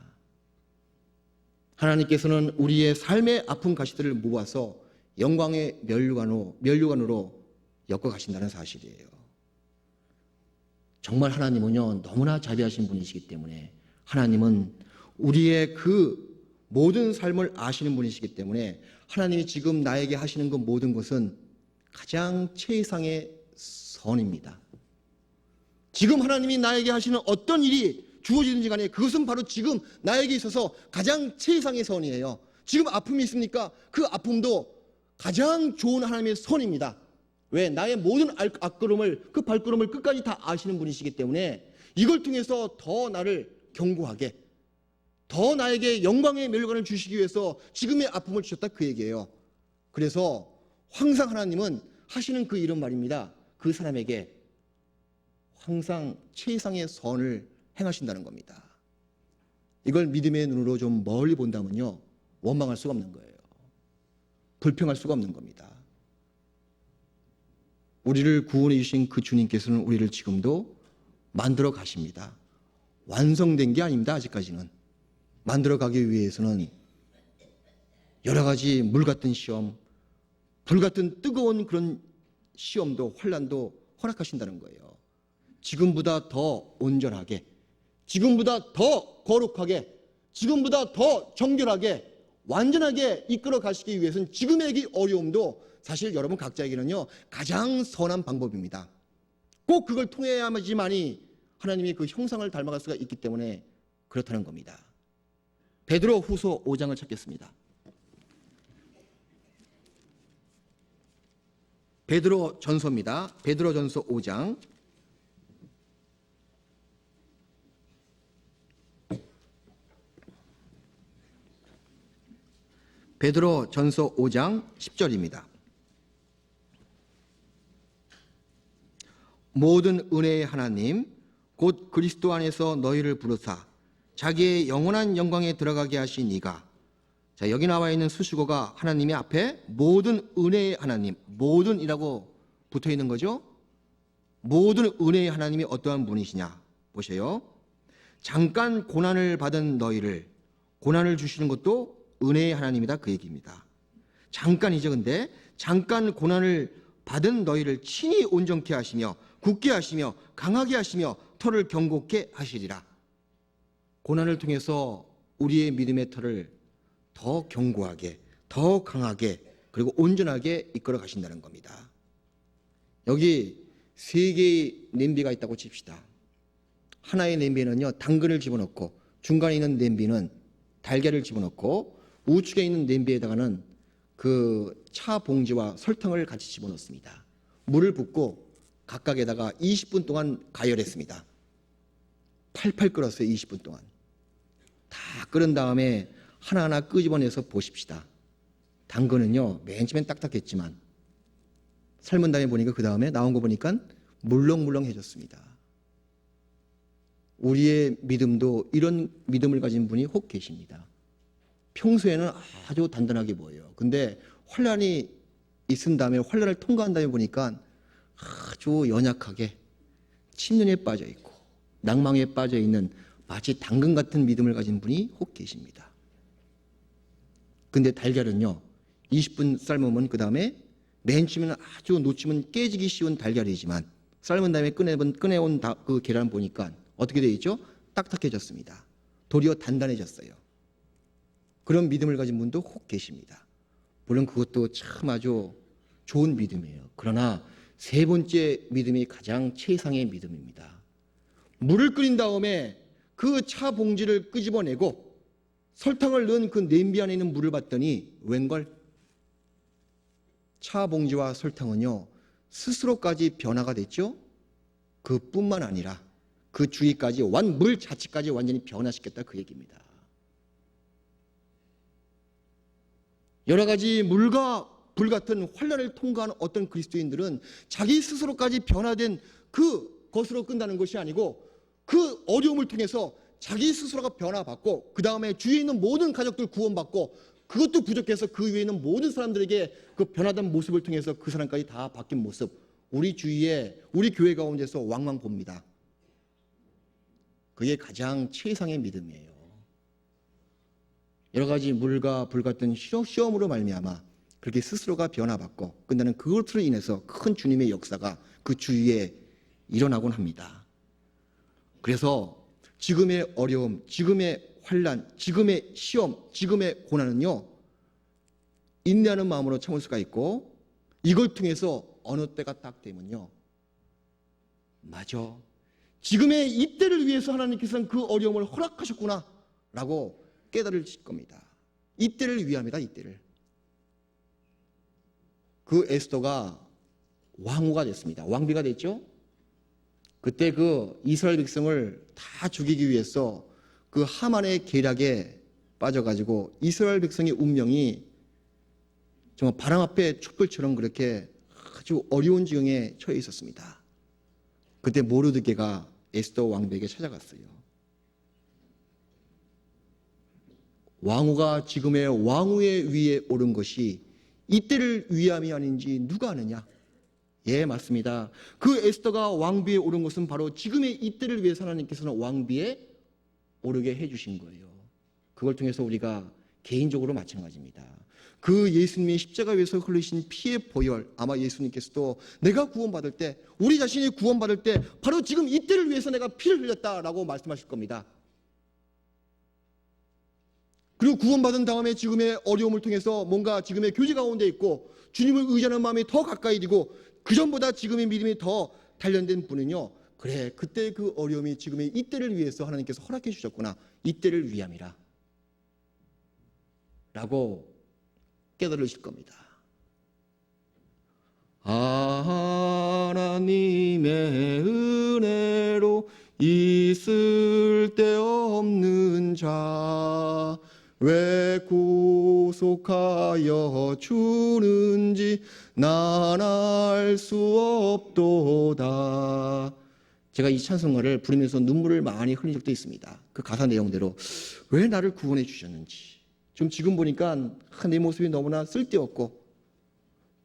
하나님께서는 우리의 삶의 아픈 가시들을 모아서 영광의 면류관으로 엮어 가신다는 사실이에요. 정말 하나님은요, 너무나 자비하신 분이시기 때문에, 하나님은 우리의 그 모든 삶을 아시는 분이시기 때문에, 하나님이 지금 나에게 하시는 그 모든 것은 가장 최상의 선입니다. 지금 하나님이 나에게 하시는 어떤 일이 주어지든지 간에 그것은 바로 지금 나에게 있어서 가장 최상의 선이에요. 지금 아픔이 있습니까? 그 아픔도 가장 좋은 하나님의 선입니다. 왜? 나의 모든 앞걸음을, 그 발걸음을 끝까지 다 아시는 분이시기 때문에 이걸 통해서 더 나를 견고하게, 더 나에게 영광의 면류관을 주시기 위해서 지금의 아픔을 주셨다, 그 얘기예요. 그래서 항상 하나님은 하시는 그 일은 말입니다, 그 사람에게 항상 최상의 선을 행하신다는 겁니다. 이걸 믿음의 눈으로 좀 멀리 본다면요, 원망할 수가 없는 거예요. 불평할 수가 없는 겁니다. 우리를 구원해 주신 그 주님께서는 우리를 지금도 만들어 가십니다. 완성된 게 아닙니다. 아직까지는. 만들어 가기 위해서는 여러 가지 물 같은 시험, 불 같은 뜨거운 그런 시험도, 환난도 허락하신다는 거예요. 지금보다 더 온전하게, 지금보다 더 거룩하게, 지금보다 더 정결하게, 완전하게 이끌어 가시기 위해서는 지금의 이 어려움도 사실 여러분 각자에게는요, 가장 선한 방법입니다. 꼭 그걸 통해야지만이 하나님이 그 형상을 닮아갈 수가 있기 때문에 그렇다는 겁니다. 베드로 후서 5장을 찾겠습니다. 베드로 전서입니다. 베드로 전서 5장. 베드로 전서 5장 10절입니다. 모든 은혜의 하나님 곧 그리스도 안에서 너희를 부르사 자기의 영원한 영광에 들어가게 하신 이가, 자, 여기 나와 있는 수식어가 하나님의 앞에 모든 은혜의 하나님, 모든이라고 붙어 있는 거죠. 모든 은혜의 하나님이 어떠한 분이시냐 보세요. 잠깐 고난을 받은 너희를, 고난을 주시는 것도 은혜의 하나님이다, 그 얘기입니다. 잠깐이죠. 근데 잠깐 고난을 받은 너희를 친히 온전케 하시며 굳게 하시며 강하게 하시며 터를 견고케 하시리라. 고난을 통해서 우리의 믿음의 터를 더 견고하게, 더 강하게, 그리고 온전하게 이끌어 가신다는 겁니다. 여기 세 개의 냄비가 있다고 칩시다. 하나의 냄비에는요, 당근을 집어넣고, 중간에 있는 냄비는 달걀을 집어넣고, 우측에 있는 냄비에다가는 그 차 봉지와 설탕을 같이 집어넣습니다. 물을 붓고 각각에다가 20분 동안 가열했습니다. 팔팔 끓었어요. 20분 동안. 다 끓은 다음에 하나하나 끄집어내서 보십시다. 당근은요, 맨 처음엔 딱딱했지만 삶은 다음에 보니까, 그 다음에 나온 거 보니까 물렁물렁해졌습니다. 우리의 믿음도 이런 믿음을 가진 분이 혹 계십니다. 평소에는 아주 단단하게 보여요. 근데 환란이 있은 다음에, 환란을 통과한 다음에 보니까 아주 연약하게 침륜에 빠져 있고 낭망에 빠져 있는 마치 당근 같은 믿음을 가진 분이 혹 계십니다. 근데 달걀은요, 20분 삶으면 그 다음에 맨 처음에는 아주 놓치면 깨지기 쉬운 달걀이지만 삶은 다음에 꺼내온 그 계란 보니까 어떻게 되어 있죠? 딱딱해졌습니다. 도리어 단단해졌어요. 그런 믿음을 가진 분도 혹 계십니다. 물론 그것도 참 아주 좋은 믿음이에요. 그러나 세 번째 믿음이 가장 최상의 믿음입니다. 물을 끓인 다음에 그 차 봉지를 끄집어내고 설탕을 넣은 그 냄비 안에 있는 물을 봤더니 웬걸? 차 봉지와 설탕은요, 스스로까지 변화가 됐죠? 그뿐만 아니라 그 주위까지, 물 자체까지 완전히 변화시켰다, 그 얘기입니다. 여러 가지 물과 불 같은 환난을 통과하는 어떤 그리스도인들은 자기 스스로까지 변화된 그 것으로 끝나는 것이 아니고 그 어려움을 통해서 자기 스스로가 변화받고 그 다음에 주위에 있는 모든 가족들 구원받고 그것도 부족해서 그 위에 있는 모든 사람들에게 그 변화된 모습을 통해서 그 사람까지 다 바뀐 모습, 우리 주위에 우리 교회 가운데서 왕왕 봅니다. 그게 가장 최상의 믿음이에요. 여러 가지 물과 불 같은 시험으로 말미암아 그렇게 스스로가 변화받고 끝나는 그것으로 인해서 큰 주님의 역사가 그 주위에 일어나곤 합니다. 그래서 지금의 어려움, 지금의 환난, 지금의 시험, 지금의 고난은요, 인내하는 마음으로 참을 수가 있고 이걸 통해서 어느 때가 딱 되면요, 맞아, 지금의 이때를 위해서 하나님께서는 그 어려움을 허락하셨구나 라고 깨달으실 겁니다. 이때를 위함이다. 이때를. 그 에스더가 왕후가 됐습니다. 왕비가 됐죠. 그때 그 이스라엘 백성을 다 죽이기 위해서 그 하만의 계략에 빠져가지고 이스라엘 백성의 운명이 정말 바람 앞에 촛불처럼 그렇게 아주 어려운 지경에 처해 있었습니다. 그때 모르드게가 에스더 왕비에게 찾아갔어요. 왕후가 지금의 왕후의 위에 오른 것이 이때를 위함이 아닌지 누가 아느냐? 예, 맞습니다. 그 에스더가 왕비에 오른 것은 바로 지금의 이때를 위해서 하나님께서는 왕비에 오르게 해주신 거예요. 그걸 통해서 우리가 개인적으로 마찬가지입니다. 그 예수님의 십자가 위에서 흘리신 피의 보혈, 아마 예수님께서도 내가 구원받을 때, 우리 자신이 구원받을 때 바로 지금 이때를 위해서 내가 피를 흘렸다라고 말씀하실 겁니다. 그리고 구원받은 다음에 지금의 어려움을 통해서 뭔가 지금의 교제 가운데 있고 주님을 의지하는 마음이 더 가까이 되고 그전보다 지금의 믿음이 더 단련된 분은요, 그래, 그때 그 어려움이 지금의 이때를 위해서 하나님께서 허락해 주셨구나, 이때를 위함이라 라고 깨달으실 겁니다. 하나님의 은혜로 있을 데 없는 자 왜 구속하여 주는지 난 알 수 없도다. 제가 이 찬송가를 부르면서 눈물을 많이 흘린 적도 있습니다. 그 가사 내용대로 왜 나를 구원해 주셨는지. 좀 지금 보니까 내 모습이 너무나 쓸데없고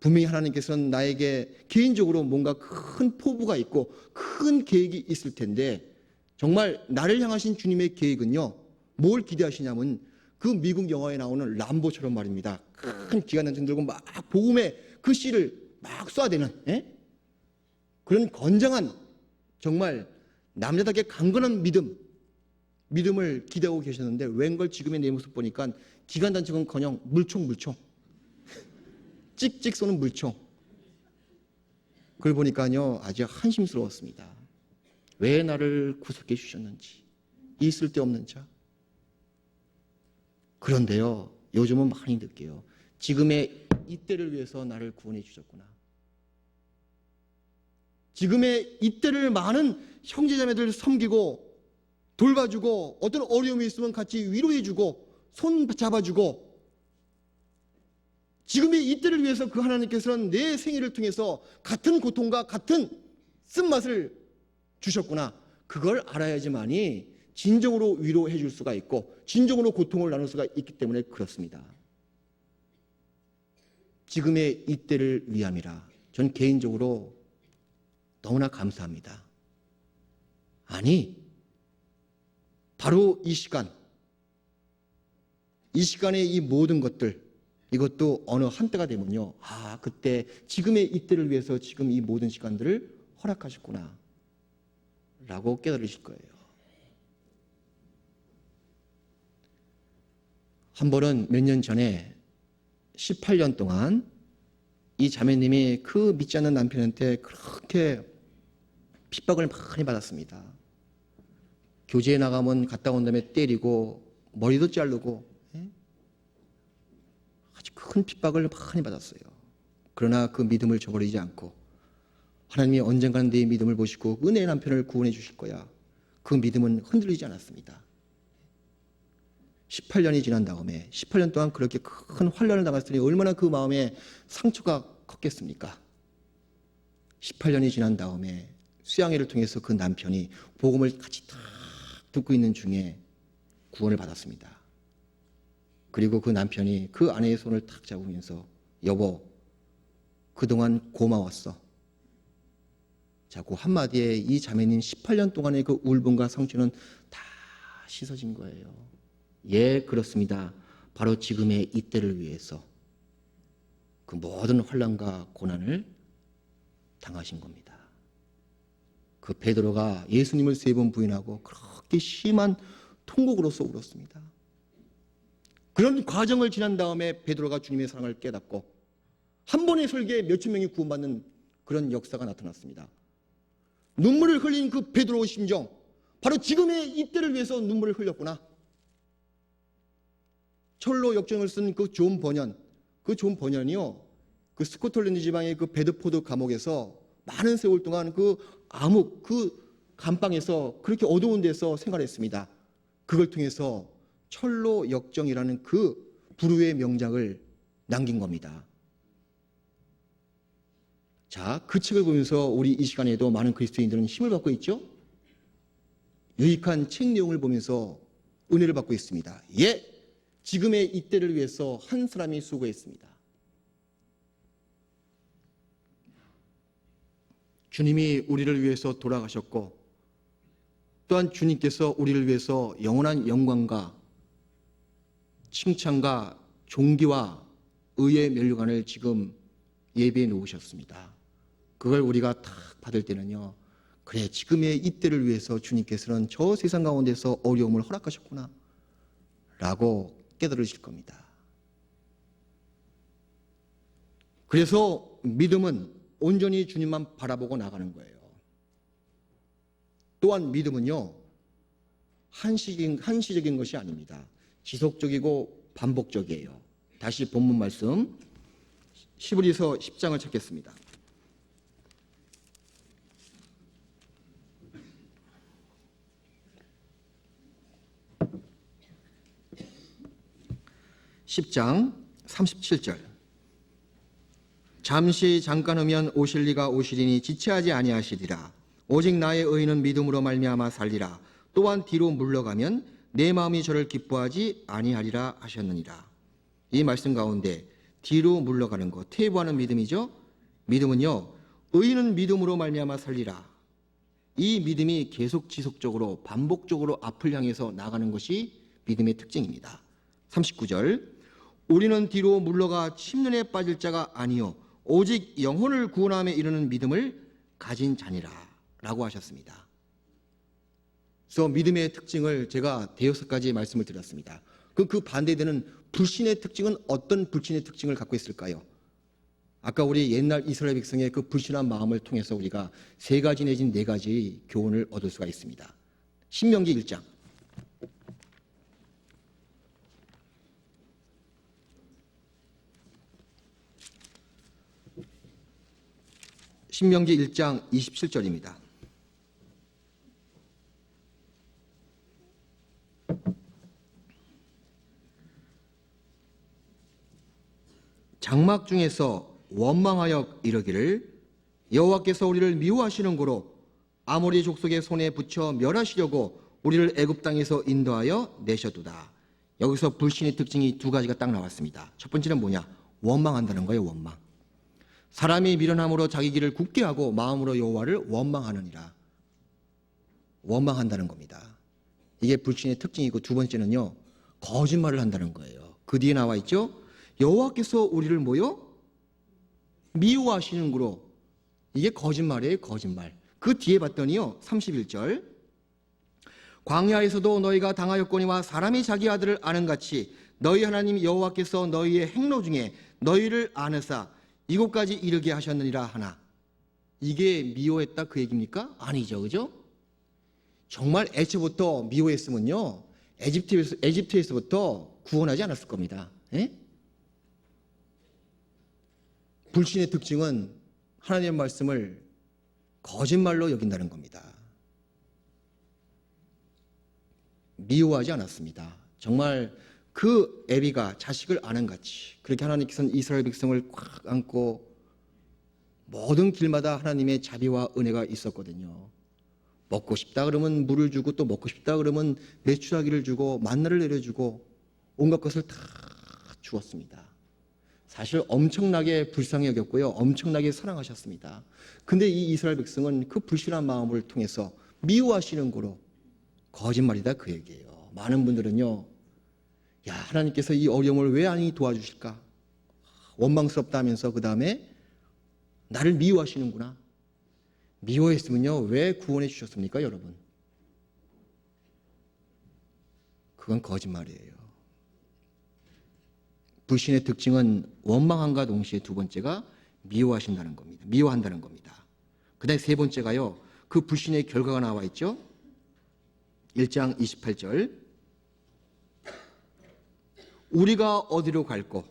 분명히 하나님께서는 나에게 개인적으로 뭔가 큰 포부가 있고 큰 계획이 있을 텐데 정말 나를 향하신 주님의 계획은요, 뭘 기대하시냐면 그 미국 영화에 나오는 람보처럼 말입니다. 큰 기관단총 들고 막 복음의 그 씨를 막 쏴대는 그런 건장한 정말 남자답게 강건한 믿음을 기대하고 계셨는데 웬걸 지금의 내 모습 보니까 기관단총은커녕 물총 찍찍 쏘는 물총. 그걸 보니까요 아주 한심스러웠습니다. 왜 나를 구속해 주셨는지, 이 쓸데없는 자. 그런데요, 요즘은 많이 느껴요. 지금의 이때를 위해서 나를 구원해 주셨구나. 지금의 이때를 많은 형제자매들 섬기고 돌봐주고 어떤 어려움이 있으면 같이 위로해주고 손 잡아주고 지금의 이때를 위해서 그 하나님께서는 내 생애를 통해서 같은 고통과 같은 쓴맛을 주셨구나. 그걸 알아야지만이 진정으로 위로해 줄 수가 있고 진정으로 고통을 나눌 수가 있기 때문에 그렇습니다. 지금의 이때를 위함이라. 전 개인적으로 너무나 감사합니다. 아니, 바로 이 시간에 이 모든 것들, 이것도 어느 한때가 되면요, 아, 그때 지금의 이때를 위해서 지금 이 모든 시간들을 허락하셨구나 라고 깨달으실 거예요. 한 번은 몇 년 전에 18년 동안 이 자매님이 그 믿지 않는 남편한테 그렇게 핍박을 많이 받았습니다. 교제에 나가면 갔다 온 다음에 때리고 머리도 자르고 아주 큰 핍박을 많이 받았어요. 그러나 그 믿음을 저버리지 않고 하나님이 언젠가는 내 믿음을 보시고 은혜의 남편을 구원해 주실 거야. 그 믿음은 흔들리지 않았습니다. 18년이 지난 다음에 18년 동안 그렇게 큰 환난을 당했으니 얼마나 그 마음에 상처가 컸겠습니까? 18년이 지난 다음에 수양회를 통해서 그 남편이 복음을 같이 탁 듣고 있는 중에 구원을 받았습니다. 그리고 그 남편이 그 아내의 손을 탁 잡으면서 여보, 그동안 고마웠어. 자, 그 한마디에 이 자매님 18년 동안의 그 울분과 상처는 다 씻어진 거예요. 예, 그렇습니다. 바로 지금의 이때를 위해서 그 모든 환난과 고난을 당하신 겁니다. 그 베드로가 예수님을 3번 부인하고 그렇게 심한 통곡으로써 울었습니다. 그런 과정을 지난 다음에 베드로가 주님의 사랑을 깨닫고 한 번의 설교에 몇천 명이 구원받는 그런 역사가 나타났습니다. 눈물을 흘린 그 베드로의 심정, 바로 지금의 이때를 위해서 눈물을 흘렸구나. 철로 역정을 쓴 그 존 버년, 그 존 버년이요, 그 스코틀랜드 지방의 그 베드포드 감옥에서 많은 세월 동안 그 암흑, 그 감방에서 그렇게 어두운 데서 생활했습니다. 그걸 통해서 철로 역정이라는 그 불후의 명작을 남긴 겁니다. 자, 그 책을 보면서 우리 이 시간에도 많은 그리스도인들은 힘을 받고 있죠? 유익한 책 내용을 보면서 은혜를 받고 있습니다. 예, 지금의 이때를 위해서 한 사람이 수고했습니다. 주님이 우리를 위해서 돌아가셨고 또한 주님께서 우리를 위해서 영원한 영광과 칭찬과 존귀와 의의 면류관을 지금 예비해 놓으셨습니다. 그걸 우리가 딱 받을 때는요, 그래, 지금의 이때를 위해서 주님께서는 저 세상 가운데서 어려움을 허락하셨구나 라고 깨달으실 겁니다. 그래서 믿음은 온전히 주님만 바라보고 나가는 거예요. 또한 믿음은요, 한시적인 것이 아닙니다. 지속적이고 반복적이에요. 다시 본문 말씀 히브리서 10장을 찾겠습니다. (10장) 37절. 잠시 잠깐 하면 오실 이가 오시리니 지체하지 아니하시리라. 오직 나의 의인은 믿음으로 말미암아 살리라. 또한 뒤로 물러가면 내 마음이 저를 기뻐하지 아니하리라 하셨느니라. 이 말씀 가운데 뒤로 물러가는 것, 퇴보하는 믿음이죠. 믿음은요, 의인은 믿음으로 말미암아 살리라. 이 믿음이 계속 지속적으로 반복적으로 앞을 향해서 나가는 것이 믿음의 특징입니다. 39절. 우리는 뒤로 물러가 침륜에 빠질 자가 아니요 오직 영혼을 구원함에 이르는 믿음을 가진 자니라 라고 하셨습니다. 그래서 믿음의 특징을 제가 대여섯 가지 말씀을 드렸습니다. 그 반대되는 불신의 특징은 어떤 불신의 특징을 갖고 있을까요? 아까 우리 옛날 이스라엘 백성의 그 불신한 마음을 통해서 우리가 3가지 내진 4가지 교훈을 얻을 수가 있습니다. 신명기 1장. 신명기 1장 27절입니다. 장막 중에서 원망하여 이르기를 여호와께서 우리를 미워하시는 고로 아모리 족속의 손에 붙여 멸하시려고 우리를 애굽 땅에서 인도하여 내셨도다. 여기서 불신의 특징이 2가지가 딱 나왔습니다. 첫 번째는 뭐냐? 원망한다는 거예요. 원망. 사람이 미련함으로 자기 길을 굳게 하고 마음으로 여호와를 원망하느니라. 원망한다는 겁니다. 이게 불신의 특징이고, 2번째는요, 거짓말을 한다는 거예요. 그 뒤에 나와 있죠. 여호와께서 우리를 뭐요? 미워하시는 거로. 이게 거짓말이에요. 거짓말. 그 뒤에 봤더니요, 31절. 광야에서도 너희가 당하였거니와 사람이 자기 아들을 아는 같이 너희 하나님 여호와께서 너희의 행로 중에 너희를 아느사 이곳까지 이르게 하셨느니라 하나. 이게 미워했다 그 얘기입니까? 아니죠. 그죠? 정말 애초부터 미워했으면요, 에집트에서부터 구원하지 않았을 겁니다. 예? 불신의 특징은 하나님의 말씀을 거짓말로 여긴다는 겁니다. 미워하지 않았습니다. 정말 그 애비가 자식을 아는 같이 그렇게 하나님께서는 이스라엘 백성을 꽉 안고 모든 길마다 하나님의 자비와 은혜가 있었거든요. 먹고 싶다 그러면 물을 주고, 또 먹고 싶다 그러면 메추라기를 주고 만나를 내려주고 온갖 것을 다 주었습니다. 사실 엄청나게 불쌍히 여겼고요, 엄청나게 사랑하셨습니다. 근데 이 이스라엘 백성은 그 불신한 마음을 통해서 미워하시는 거로, 거짓말이다 그 얘기예요. 많은 분들은요, 야, 하나님께서 이 어려움을 왜 안 도와주실까, 원망스럽다 하면서 그 다음에 나를 미워하시는구나. 미워했으면요 왜 구원해 주셨습니까, 여러분? 그건 거짓말이에요. 불신의 특징은 원망함과 동시에 두 번째가 미워하신다는 겁니다. 미워한다는 겁니다. 그 다음에 세 번째가요, 그 불신의 결과가 나와 있죠. 1장 28절, 우리가 어디로 갈꼬,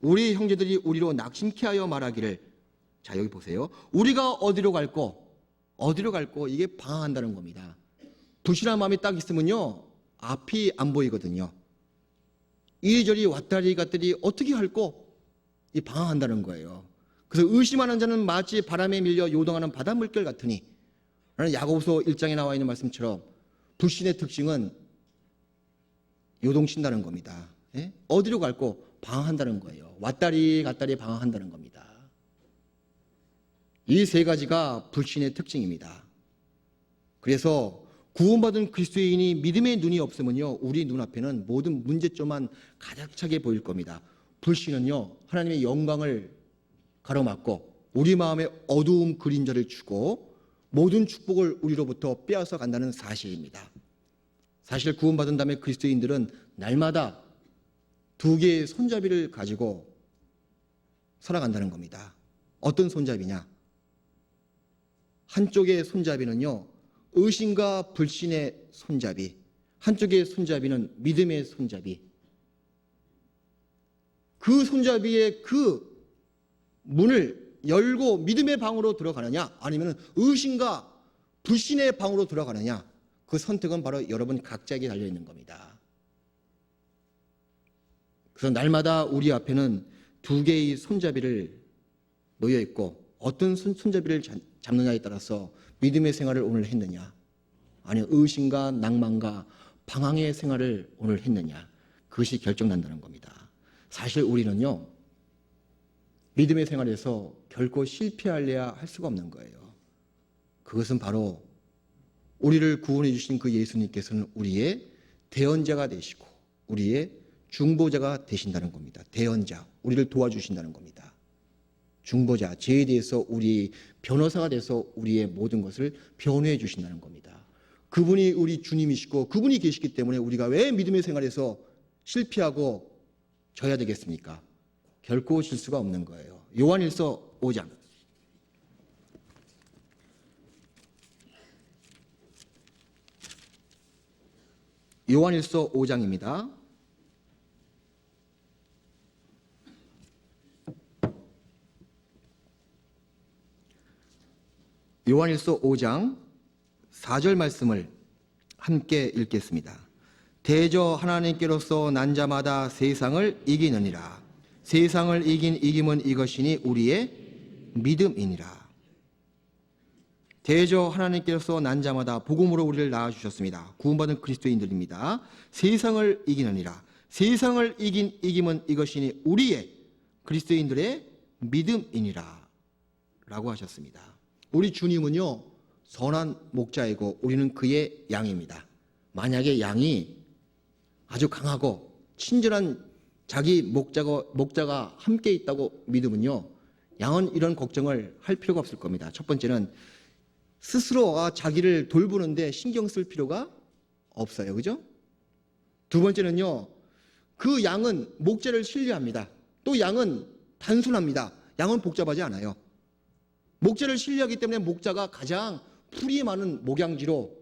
우리 형제들이 우리로 낙심케 하여 말하기를. 자, 여기 보세요. 우리가 어디로 갈꼬, 어디로 갈꼬, 이게 방황한다는 겁니다. 불신한 마음이 딱 있으면요 앞이 안 보이거든요. 이리저리 왔다리 갔다리 어떻게 할꼬, 이 방황한다는 거예요. 그래서 의심하는 자는 마치 바람에 밀려 요동하는 바다 물결 같으니, 라는 야고보서 1장에 나와 있는 말씀처럼 불신의 특징은 요동친다는 겁니다. 예? 어디로 갈꼬, 방황한다는 거예요. 왔다리 갔다리 방황한다는 겁니다. 이 세 가지가 불신의 특징입니다. 그래서 구원받은 그리스도인이 믿음의 눈이 없으면요 우리 눈앞에는 모든 문제점만 가득 차게 보일 겁니다. 불신은요 하나님의 영광을 가로막고 우리 마음에 어두움 그림자를 주고 모든 축복을 우리로부터 빼앗아 간다는 사실입니다. 사실 구원받은 다음에 그리스도인들은 날마다 두 개의 손잡이를 가지고 살아간다는 겁니다. 어떤 손잡이냐? 한쪽의 손잡이는요 의심과 불신의 손잡이, 한쪽의 손잡이는 믿음의 손잡이. 그 손잡이의 그 문을 열고 믿음의 방으로 들어가느냐, 아니면 의심과 불신의 방으로 들어가느냐, 그 선택은 바로 여러분 각자에게 달려있는 겁니다. 그래서 날마다 우리 앞에는 두 개의 손잡이를 놓여 있고, 어떤 손잡이를 잡느냐에 따라서 믿음의 생활을 오늘 했느냐, 아니면 의심과 낭만과 방황의 생활을 오늘 했느냐, 그것이 결정난다는 겁니다. 사실 우리는요 믿음의 생활에서 결코 실패하려야 할 수가 없는 거예요. 그것은 바로 우리를 구원해 주신 그 예수님께서는 우리의 대언자가 되시고 우리의 중보자가 되신다는 겁니다. 대언자, 우리를 도와주신다는 겁니다. 중보자, 죄에 대해서 우리 변호사가 돼서 우리의 모든 것을 변호해 주신다는 겁니다. 그분이 우리 주님이시고 그분이 계시기 때문에 우리가 왜 믿음의 생활에서 실패하고 져야 되겠습니까? 결코 질 수가 없는 거예요. 요한일서 5장. 요한일서 5장입니다. 요한일서 5장 4절 말씀을 함께 읽겠습니다. 대저 하나님께로서 난 자마다 세상을 이기느니라. 세상을 이긴 이김은 이것이니 우리의 믿음이니라. 대저 하나님께로서 난 자마다 복음으로 우리를 낳아주셨습니다. 구원받은 그리스도인들입니다. 세상을 이기느니라. 세상을 이긴 이김은 이것이니 우리의 그리스도인들의 믿음이니라 라고 하셨습니다. 우리 주님은요 선한 목자이고 우리는 그의 양입니다. 만약에 양이 아주 강하고 친절한 자기 목자가 함께 있다고 믿으면요 양은 이런 걱정을 할 필요가 없을 겁니다. 첫 번째는 스스로가 자기를 돌보는데 신경 쓸 필요가 없어요. 그죠? 두 번째는요 그 양은 목자를 신뢰합니다. 또 양은 단순합니다. 양은 복잡하지 않아요. 목자를 신뢰하기 때문에 목자가 가장 풀이 많은 목양지로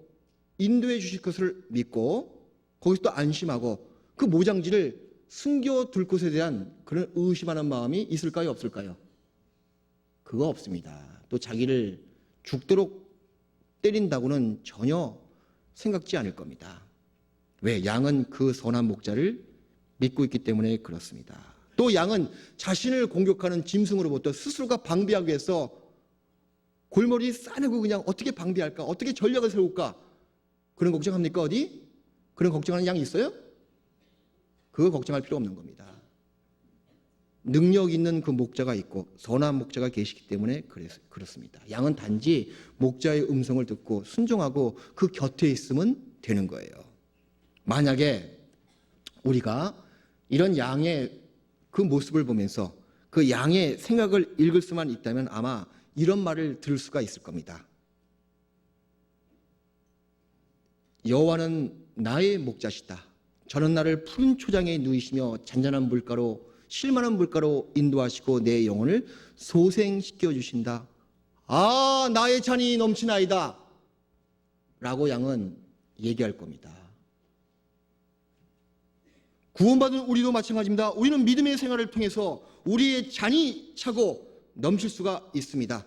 인도해 주실 것을 믿고 거기서 또 안심하고 그 모장지를 숨겨둘 것에 대한 그런 의심하는 마음이 있을까요? 없을까요? 그거 없습니다. 또 자기를 죽도록 때린다고는 전혀 생각지 않을 겁니다. 왜? 양은 그 선한 목자를 믿고 있기 때문에 그렇습니다. 또 양은 자신을 공격하는 짐승으로부터 스스로가 방비하기 위해서 골머리 싸내고 그냥 어떻게 방비할까? 어떻게 전략을 세울까? 그런 걱정합니까? 어디? 그런 걱정하는 양이 있어요? 그거 걱정할 필요 없는 겁니다. 능력 있는 그 목자가 있고 선한 목자가 계시기 때문에 그렇습니다. 양은 단지 목자의 음성을 듣고 순종하고 그 곁에 있으면 되는 거예요. 만약에 우리가 이런 양의 그 모습을 보면서 그 양의 생각을 읽을 수만 있다면 아마 이런 말을 들을 수가 있을 겁니다. 여호와는 나의 목자시다. 저는 나를 푸른 초장에 누이시며 잔잔한 물가로 쉴만한 물가로 인도하시고 내 영혼을 소생시켜 주신다. 아, 나의 잔이 넘치나이다 라고 양은 얘기할 겁니다. 구원받은 우리도 마찬가지입니다. 우리는 믿음의 생활을 통해서 우리의 잔이 차고 넘칠 수가 있습니다.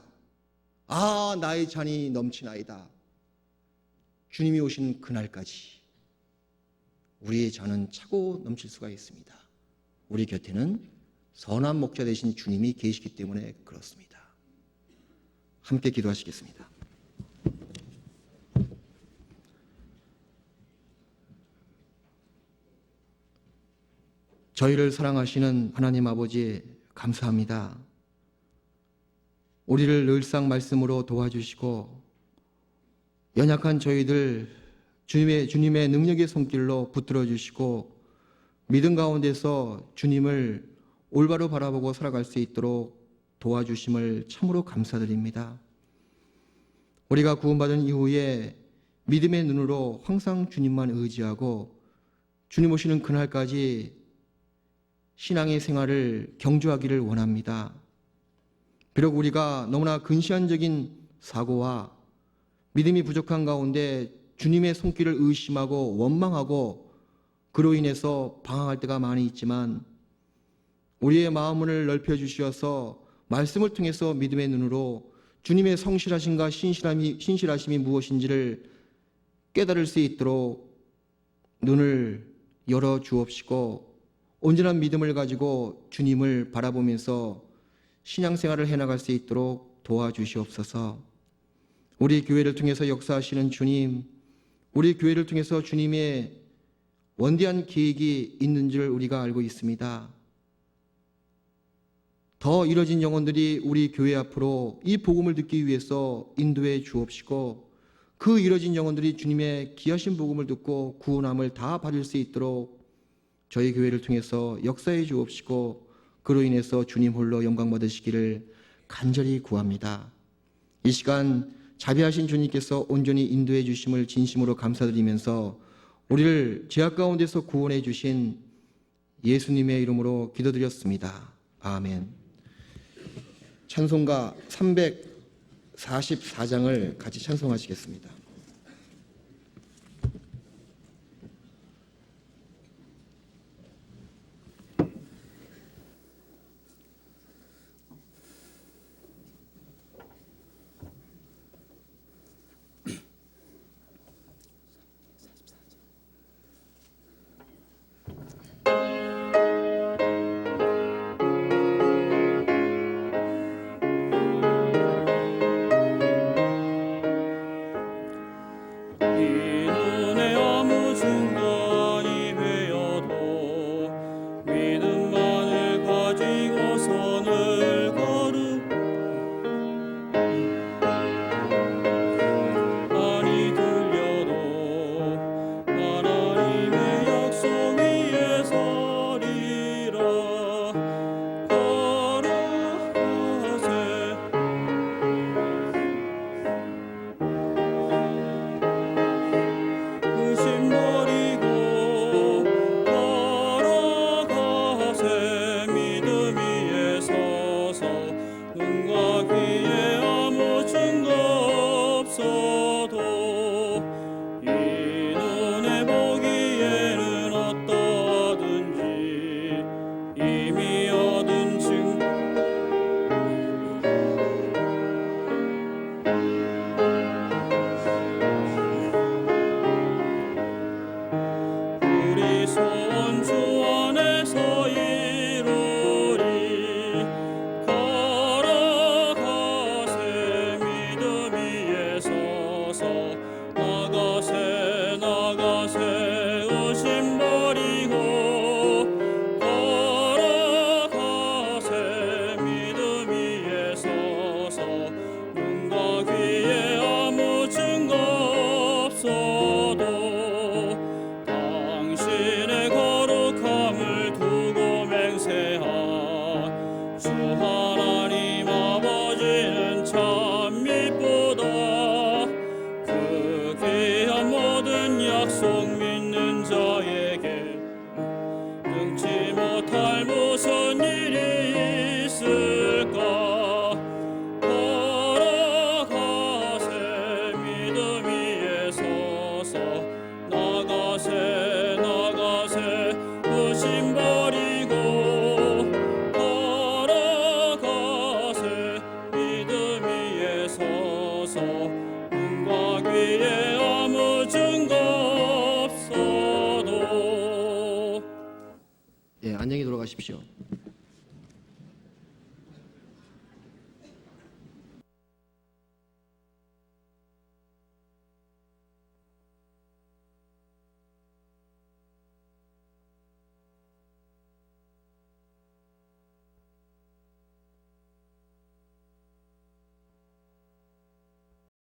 아, 나의 잔이 넘치나이다. 주님이 오신 그날까지 우리의 잔은 차고 넘칠 수가 있습니다. 우리 곁에는 선한 목자 되신 주님이 계시기 때문에 그렇습니다. 함께 기도하시겠습니다. 저희를 사랑하시는 하나님 아버지 감사합니다. 우리를 늘상 말씀으로 도와주시고 연약한 저희들 주님의 능력의 손길로 붙들어 주시고 믿음 가운데서 주님을 올바로 바라보고 살아갈 수 있도록 도와주심을 참으로 감사드립니다. 우리가 구원받은 이후에 믿음의 눈으로 항상 주님만 의지하고 주님 오시는 그날까지 신앙의 생활을 경주하기를 원합니다. 비록 우리가 너무나 근시안적인 사고와 믿음이 부족한 가운데 주님의 손길을 의심하고 원망하고 그로 인해서 방황할 때가 많이 있지만 우리의 마음을 넓혀 주셔서 말씀을 통해서 믿음의 눈으로 주님의 성실하심과 신실하심이 무엇인지를 깨달을 수 있도록 눈을 열어 주옵시고 온전한 믿음을 가지고 주님을 바라보면서 신앙생활을 해나갈 수 있도록 도와주시옵소서. 우리 교회를 통해서 역사하시는 주님, 우리 교회를 통해서 주님의 원대한 계획이 있는 줄 우리가 알고 있습니다. 더 이뤄진 영혼들이 우리 교회 앞으로 이 복음을 듣기 위해서 인도해 주옵시고 그 이뤄진 영혼들이 주님의 귀하신 복음을 듣고 구원함을 다 받을 수 있도록 저희 교회를 통해서 역사해 주옵시고 그로 인해서 주님 홀로 영광 받으시기를 간절히 구합니다. 이 시간 자비하신 주님께서 온전히 인도해 주심을 진심으로 감사드리면서 우리를 죄악 가운데서 구원해 주신 예수님의 이름으로 기도드렸습니다. 아멘. 찬송가 344장을 같이 찬송하시겠습니다. 기도하십시오.